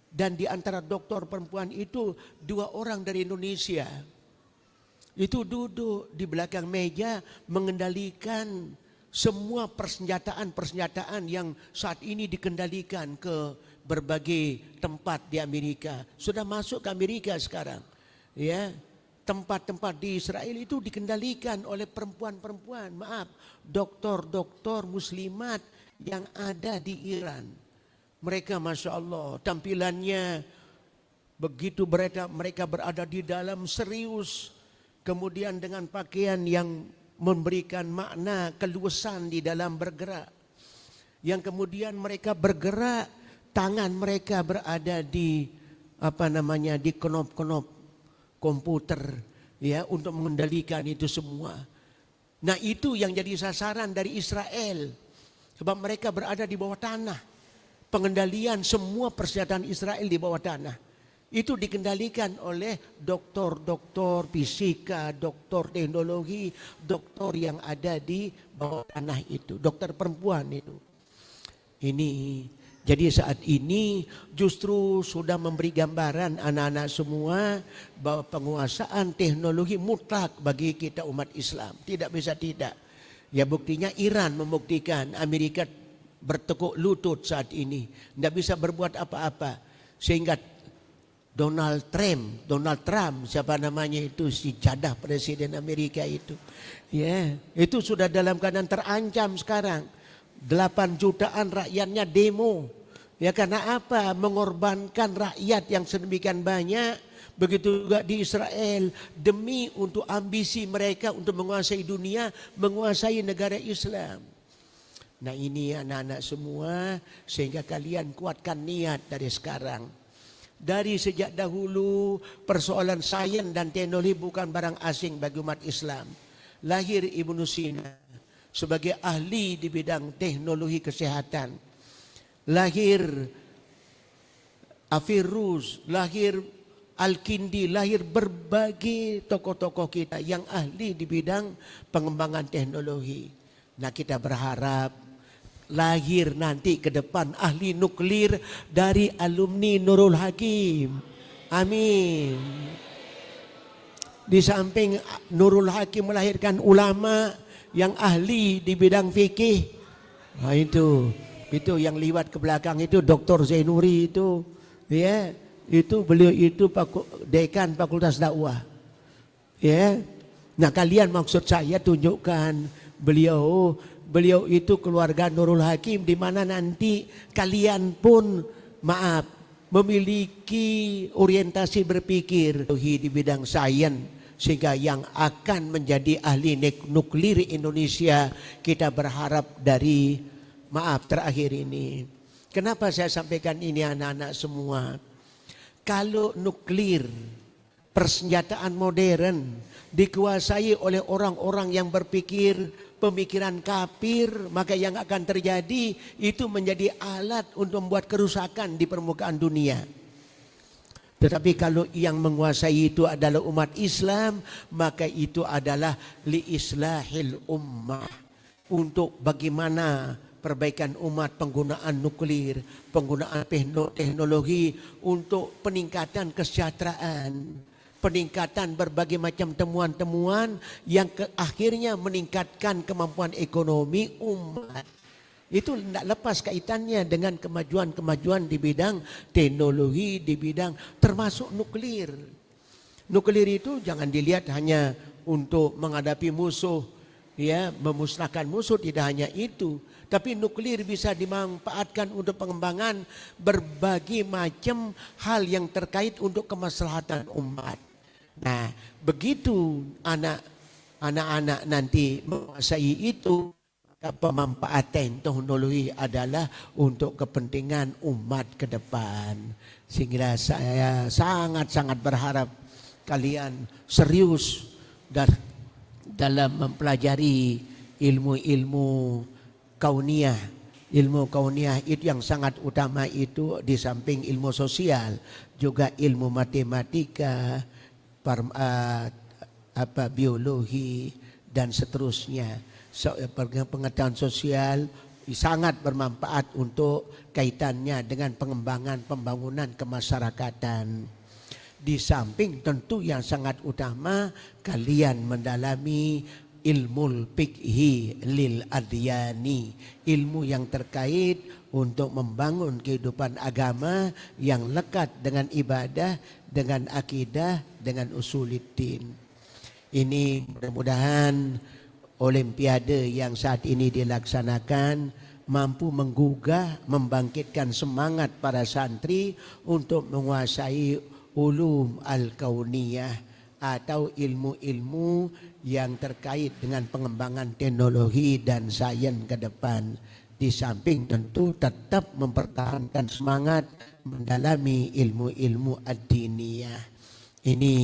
Dan di antara doktor perempuan itu 2 orang dari Indonesia. Itu duduk di belakang meja mengendalikan semua persenjataan yang saat ini dikendalikan ke berbagai tempat di Amerika. Sudah masuk ke Amerika sekarang. Ya, tempat-tempat di Israel itu dikendalikan oleh perempuan-perempuan. Maaf, doktor-doktor muslimat yang ada di Iran. Mereka Masya Allah tampilannya begitu, mereka berada di dalam serius. Kemudian dengan pakaian yang memberikan makna keluasan di dalam bergerak. Yang kemudian mereka bergerak, tangan mereka berada di di knop-knop komputer ya untuk mengendalikan itu semua. Nah, itu yang jadi sasaran dari Israel. Sebab mereka berada di bawah tanah. Pengendalian semua persenjataan Israel di bawah tanah. Itu dikendalikan oleh doktor-doktor fisika, doktor teknologi, doktor yang ada di bawah tanah itu, dokter perempuan itu. Ini jadi saat ini justru sudah memberi gambaran anak-anak semua bahwa penguasaan teknologi mutlak bagi kita umat Islam. Tidak bisa tidak. Ya buktinya Iran membuktikan, Amerika bertekuk lutut saat ini. Tidak bisa berbuat apa-apa. Sehingga Donald Trump, siapa namanya itu, si jadah presiden Amerika itu. Ya, itu sudah dalam keadaan terancam sekarang. 8 jutaan rakyatnya demo. Ya karena apa? Mengorbankan rakyat yang sedemikian banyak. Begitu juga di Israel. Demi untuk ambisi mereka untuk menguasai dunia, menguasai negara Islam. Nah ini anak-anak semua, sehingga kalian kuatkan niat dari sekarang. Dari sejak dahulu persoalan sains dan teknologi bukan barang asing bagi umat Islam. Lahir Ibnu Sina sebagai ahli di bidang teknologi kesehatan. Lahir Averroes, lahir Al-Kindi, lahir berbagai tokoh-tokoh kita yang ahli di bidang pengembangan teknologi. Nah, kita berharap lahir nanti ke depan ahli nuklir dari alumni Nurul Hakim. Amin. Di samping Nurul Hakim melahirkan ulama yang ahli di bidang fikih. Nah, itu yang liwat ke belakang itu Dr. Zainuri itu, ya, itu beliau itu dekan Fakultas Dakwah. Ya. Nah, kalian maksud saya tunjukkan beliau itu keluarga Nurul Hakim, di mana nanti kalian pun memiliki orientasi berpikir di bidang sains, sehingga yang akan menjadi ahli nuklir Indonesia kita berharap dari terakhir ini. Kenapa saya sampaikan ini anak-anak semua? Kalau nuklir, persenjataan modern dikuasai oleh orang-orang yang berpikir pemikiran kafir, maka yang akan terjadi itu menjadi alat untuk membuat kerusakan di permukaan dunia. Tetapi kalau yang menguasai itu adalah umat Islam, maka itu adalah li islahil ummah, untuk bagaimana perbaikan umat, penggunaan nuklir, penggunaan teknologi untuk peningkatan kesejahteraan, peningkatan berbagai macam temuan-temuan yang akhirnya meningkatkan kemampuan ekonomi umat. Itu tidak lepas kaitannya dengan kemajuan-kemajuan di bidang teknologi, di bidang termasuk nuklir. Nuklir itu jangan dilihat hanya untuk menghadapi musuh, ya, memusnahkan musuh, tidak hanya itu. Tapi nuklir bisa dimanfaatkan untuk pengembangan berbagai macam hal yang terkait untuk kemaslahatan umat. Nah, begitu anak-anak nanti menguasai itu, pemanfaatan teknologi adalah untuk kepentingan umat ke depan. Sehingga saya sangat-sangat berharap kalian serius dalam mempelajari ilmu-ilmu kauniyah. Ilmu kauniyah itu yang sangat utama, itu di samping ilmu sosial juga ilmu matematika, biologi dan seterusnya. Pengetahuan sosial sangat bermanfaat untuk kaitannya dengan pengembangan pembangunan kemasyarakatan. Di samping tentu yang sangat utama kalian mendalami ilmu fikhi lil adyani, ilmu yang terkait untuk membangun kehidupan agama yang lekat dengan ibadah, dengan akidah, dengan usuluddin. Ini mudah-mudahan olimpiade yang saat ini dilaksanakan mampu menggugah, membangkitkan semangat para santri untuk menguasai ulum al-kauniyah atau ilmu-ilmu yang terkait dengan pengembangan teknologi dan sains ke depan. Di samping tentu tetap mempertahankan semangat mendalami ilmu-ilmu ad-diniyah. Ini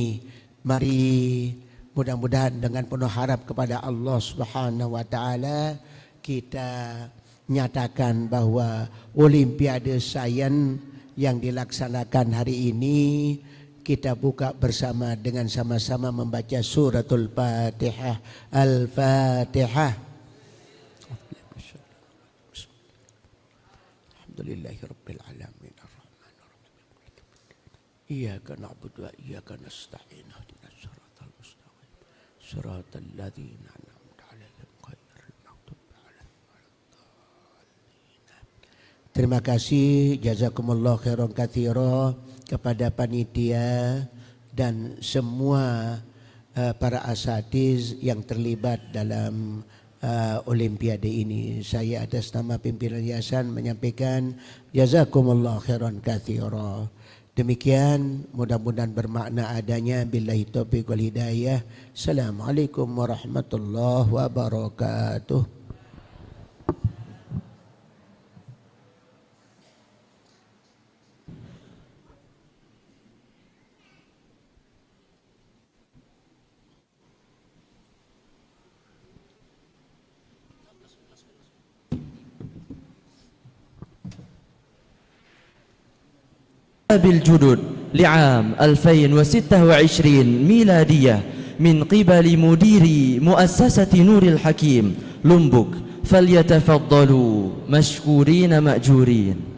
mari mudah-mudahan dengan penuh harap kepada Allah Subhanahu wa taala kita nyatakan bahwa olimpiade sains yang dilaksanakan hari ini kita buka bersama dengan sama-sama membaca suratul Fatihah. Al-Fatihah. Alhamdulillahirabbil alamin arrahmanirrahim. Iyyaka na'budu wa iyyaka nasta'in. Ihdinas siratal mustaqim. Siratal ladzina an'amta 'alaihim ghairil maghdubi 'alaihim waladdallin. Terima kasih, jazakumullah khairan katsira kepada panitia dan semua para asatiz yang terlibat dalam olimpiade ini. Saya atas nama pimpinan yayasan menyampaikan jazakumullah khairan katsira. Demikian, mudah-mudahan bermakna adanya. Billahi taufiq wal hidayah. Assalamualaikum warahmatullahi wabarakatuh. بالجدد لعام 2026 ميلادية من قبل مدير مؤسسة نور الحكيم Lombok فليتفضلوا مشكورين مأجورين.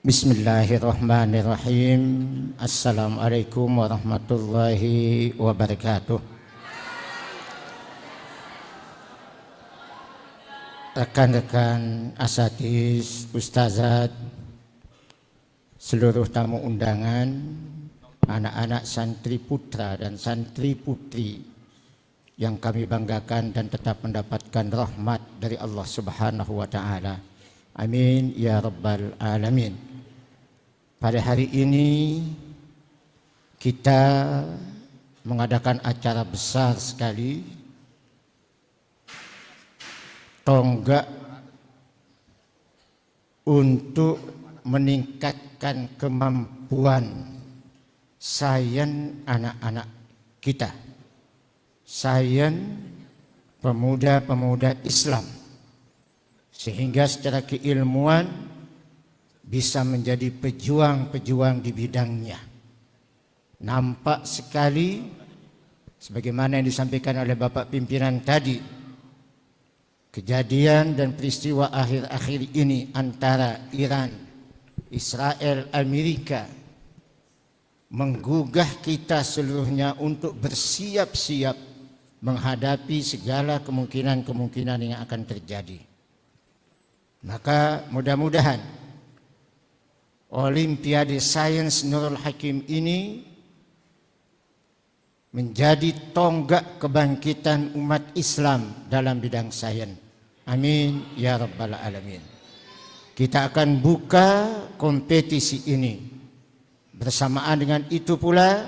Bismillahirrahmanirrahim. Assalamualaikum warahmatullahi wabarakatuh. Rekan-rekan asatiz, ustazat, seluruh tamu undangan, anak-anak santri putra dan santri putri yang kami banggakan dan tetap mendapatkan rahmat dari Allah Subhanahu wa taala. Amin ya rabbal alamin. Pada hari ini kita mengadakan acara besar sekali, tonggak untuk meningkatkan kemampuan sains anak-anak kita, sains pemuda-pemuda Islam, sehingga secara keilmuan bisa menjadi pejuang-pejuang di bidangnya. Nampak sekali sebagaimana yang disampaikan oleh Bapak pimpinan tadi, kejadian dan peristiwa akhir-akhir ini antara Iran, Israel, Amerika menggugah kita seluruhnya untuk bersiap-siap menghadapi segala kemungkinan-kemungkinan yang akan terjadi. Maka mudah-mudahan Olimpiade Sains Nurul Hakim ini menjadi tonggak kebangkitan umat Islam dalam bidang sains. Amin ya rabbal alamin. Kita akan buka kompetisi ini. Bersamaan dengan itu pula,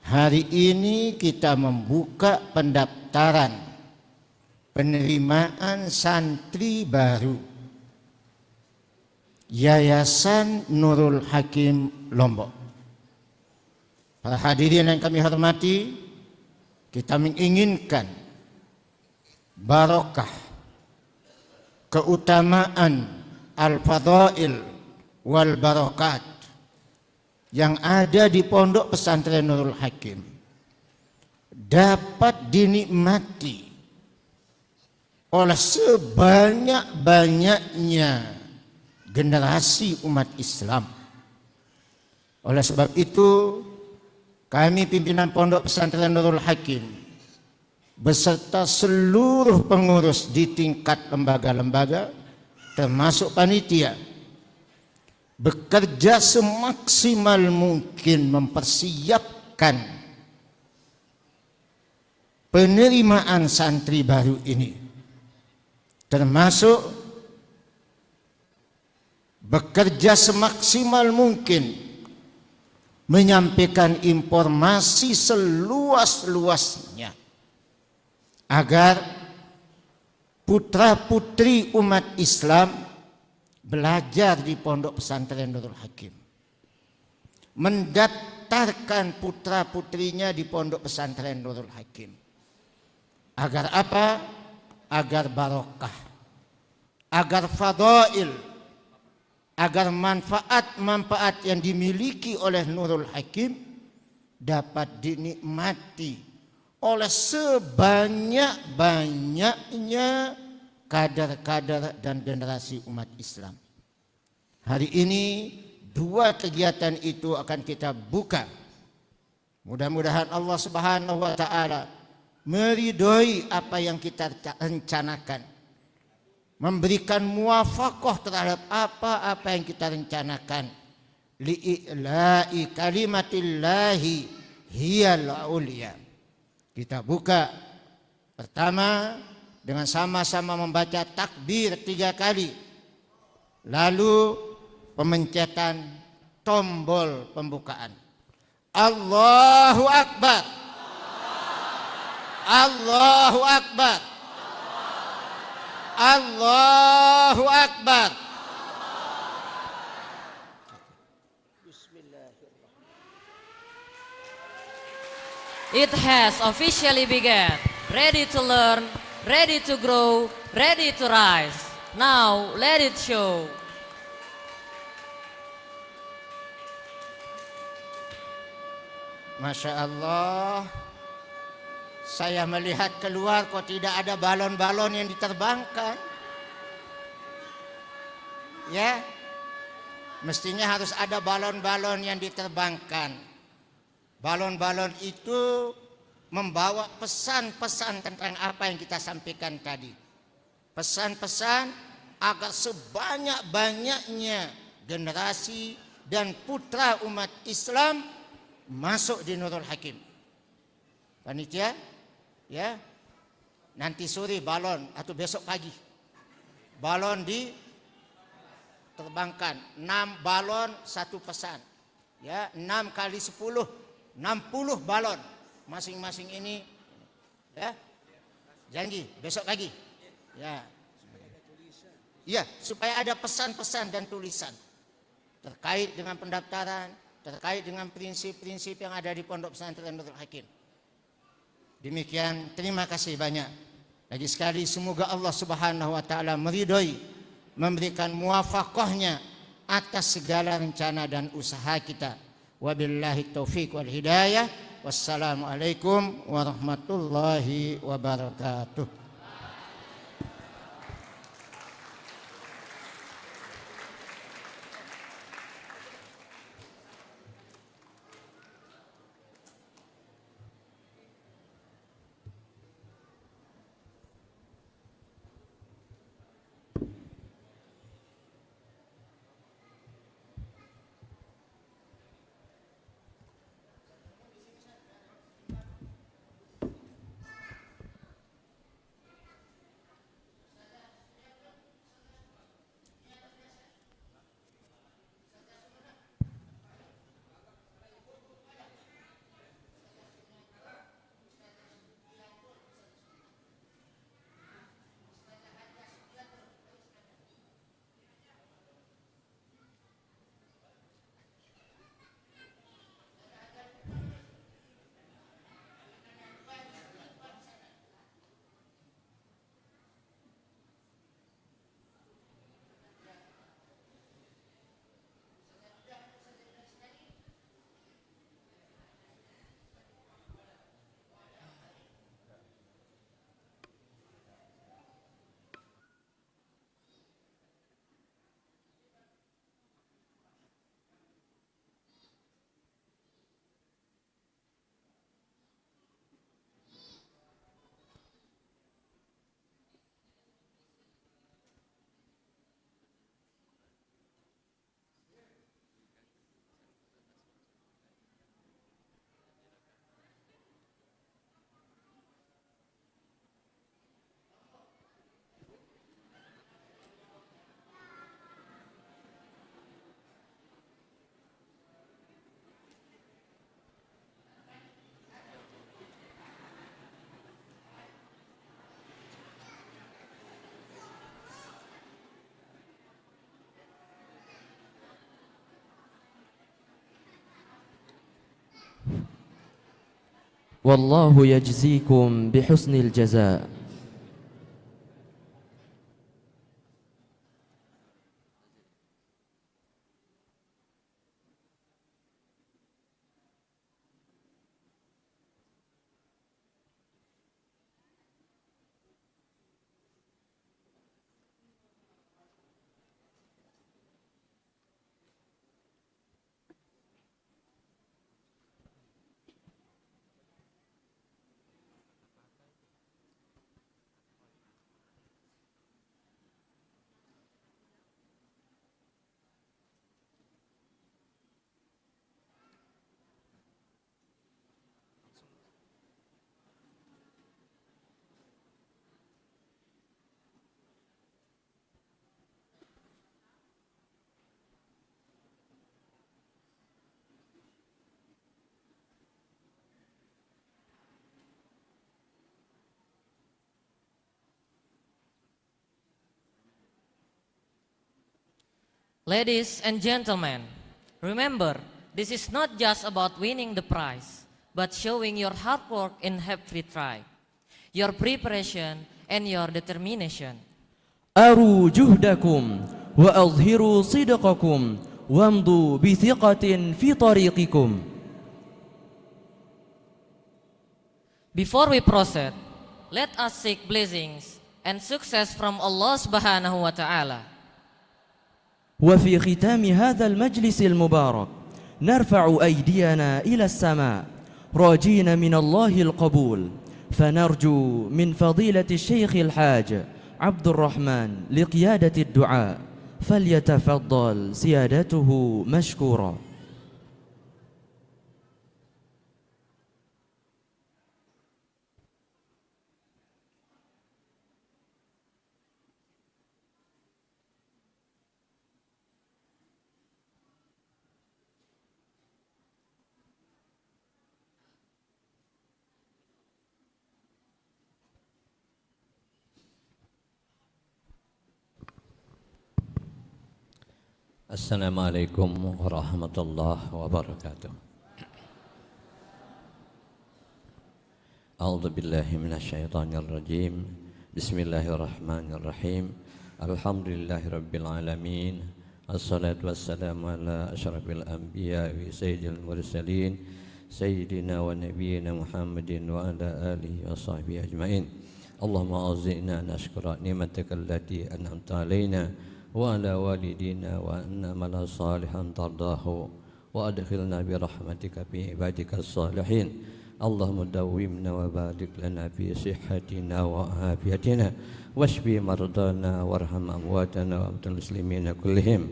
hari ini kita membuka pendaftaran penerimaan santri baru Yayasan Nurul Hakim Lombok. Para hadirin yang kami hormati, kita menginginkan barokah, keutamaan, al-fadail wal barokat yang ada di Pondok Pesantren Nurul Hakim dapat dinikmati oleh sebanyak-banyaknya generasi umat Islam. Oleh sebab itu, kami pimpinan Pondok Pesantren Nurul Hakim beserta seluruh pengurus di tingkat lembaga-lembaga termasuk panitia bekerja semaksimal mungkin mempersiapkan penerimaan santri baru ini, termasuk bekerja semaksimal mungkin menyampaikan informasi seluas-luasnya agar putra-putri umat Islam belajar di Pondok Pesantren Nurul Hakim, mendaftarkan putra-putrinya di Pondok Pesantren Nurul Hakim. Agar apa? Agar barokah, agar fadail, agar manfaat-manfaat yang dimiliki oleh Nurul Hakim dapat dinikmati oleh sebanyak-banyaknya kader-kader dan generasi umat Islam. Hari ini dua kegiatan itu akan kita buka. Mudah-mudahan Allah Subhanahu wa taala meridhoi apa yang kita rencanakan, memberikan muwafaqah terhadap apa-apa yang kita rencanakan, li'ila'i kalimatillahi hiyal ulya. Kita buka pertama dengan sama-sama membaca takbir 3 kali. Lalu pemencetan tombol pembukaan. Allahu Akbar. Allahu Akbar. Allahu Akbar. It has officially begun. Ready to learn, ready to grow, ready to rise. Now let it show. Masya Allah. Saya melihat keluar kok tidak ada balon-balon yang diterbangkan. Ya, mestinya harus ada balon-balon yang diterbangkan. Balon-balon itu membawa pesan-pesan tentang apa yang kita sampaikan tadi. Pesan-pesan agar sebanyak-banyaknya generasi dan putra umat Islam masuk di Nurul Hakim. Panitia, ya, nanti sore balon atau besok pagi balon diterbangkan. 6 balon 1 pesan, ya, 6 kali 10, 60 balon masing-masing ini, ya, janji besok pagi, ya, ya, supaya ada pesan-pesan dan tulisan terkait dengan pendaftaran, terkait dengan prinsip-prinsip yang ada di Pondok Pesantren Nurul Hakim. Demikian, terima kasih banyak. Lagi sekali semoga Allah Subhanahu wa taala meridhoi, memberikan muwafaqahnya atas segala rencana dan usaha kita. Wabillahi taufiq wal hidayah. Wassalamualaikum warahmatullahi wabarakatuh. Wallahu yajzikum bihusnil jaza. Ladies and gentlemen, remember, this is not just about winning the prize, but showing your hard work in every try, your preparation and your determination. أروا جهدكم وأظهروا صدقكم وامضوا بثقة في طريقكم. Before we proceed, let us seek blessings and success from Allah Subhanahu wa Ta'ala. وفي ختام هذا المجلس المبارك نرفع أيدينا إلى السماء راجين من الله القبول، فنرجو من فضيلة الشيخ الحاج عبد الرحمن لقيادة الدعاء، فليتفضل سيادته مشكورا. Assalamualaikum warahmatullahi wabarakatuh. A'udzu billahi minasyaitonir rajim. Bismillahirrahmanirrahim. Alhamdulillahirabbil alamin. Assalatu wassalamu ala asyrafil anbiya wa sayyidil mursalin sayyidina wa nabiyyina Muhammadin wa ala alihi wa sahbihi ajmain. Allahumma auzi'na nashkura ni'mataka allati an'amta alaina وعلى والدينا وأن نعمل صالحا ترضاه وأدخلنا برحمتك في عبادك الصالحين. اللهم داومنا وبارك لنا في صحتنا وعافيتنا واشف مرضانا وارحم أمواتنا وأموات المسلمين كلهم.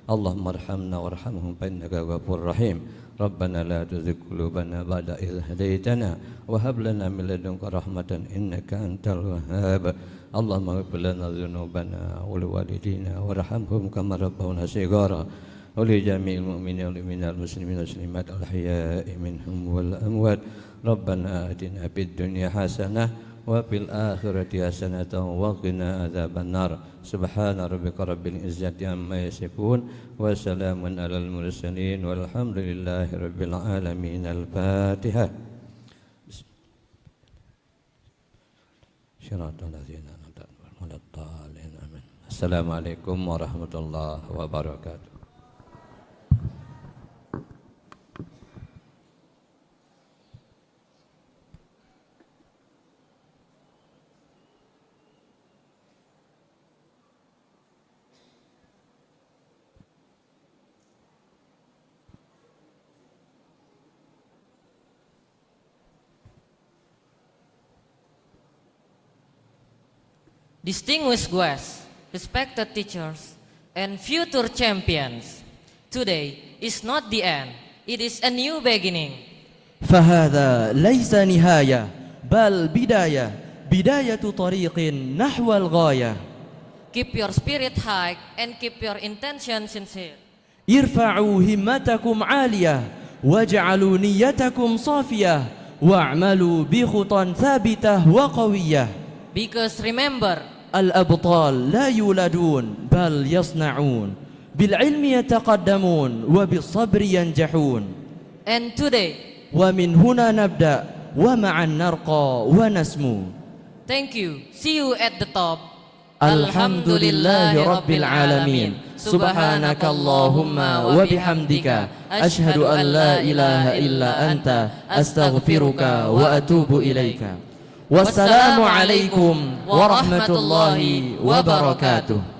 اللهم ارحمنا وارحمهم فإنك غفور رحيم. ربنا لا تزغ قلوبنا بعد إذ هديتنا وهب لنا من لدنك رحمة إنك أنت الوهاب. اللهم اغفر لنا ذنوبنا ولوالدينا وارحمهم كما ربونا صغارا ولجميع المؤمنين والمؤمنات والمسلمين والمسلمات الأحياء منهم والأموات. ربنا آتنا في الدنيا حسنة وفي الآخرة حسنة وقنا عذاب النار. سبحان ربك رب العزة عما يصفون وسلام على المرسلين والحمد لله رب العالمين. الفاتحة. Assalamualaikum warahmatullahi wabarakatuh. Distinguished guests, respected teachers, and future champions, today is not the end, it is a new beginning. فهذا ليس نهاية بل بداية طريق نحو الغاية. Keep your spirit high and keep your intention sincere. ارفعوا همتكم عالية واجعلوا نيتكم صافية واعملوا بخطى ثابتة وقوية. Because remember, الأبطال لا يولدون بل يصنعون، بالعلم يتقدمون وبالصبر ينجحون. and today, ومن هنا نبدأ ومعا نرقى ونسمو. thank you. See you at the top. الحمد لله رب العالمين. سبحانك اللهم وبحمدك أشهد أن لا إله إلا أنت أستغفرك وأتوب إليك. والسلام عليكم ورحمة الله وبركاته.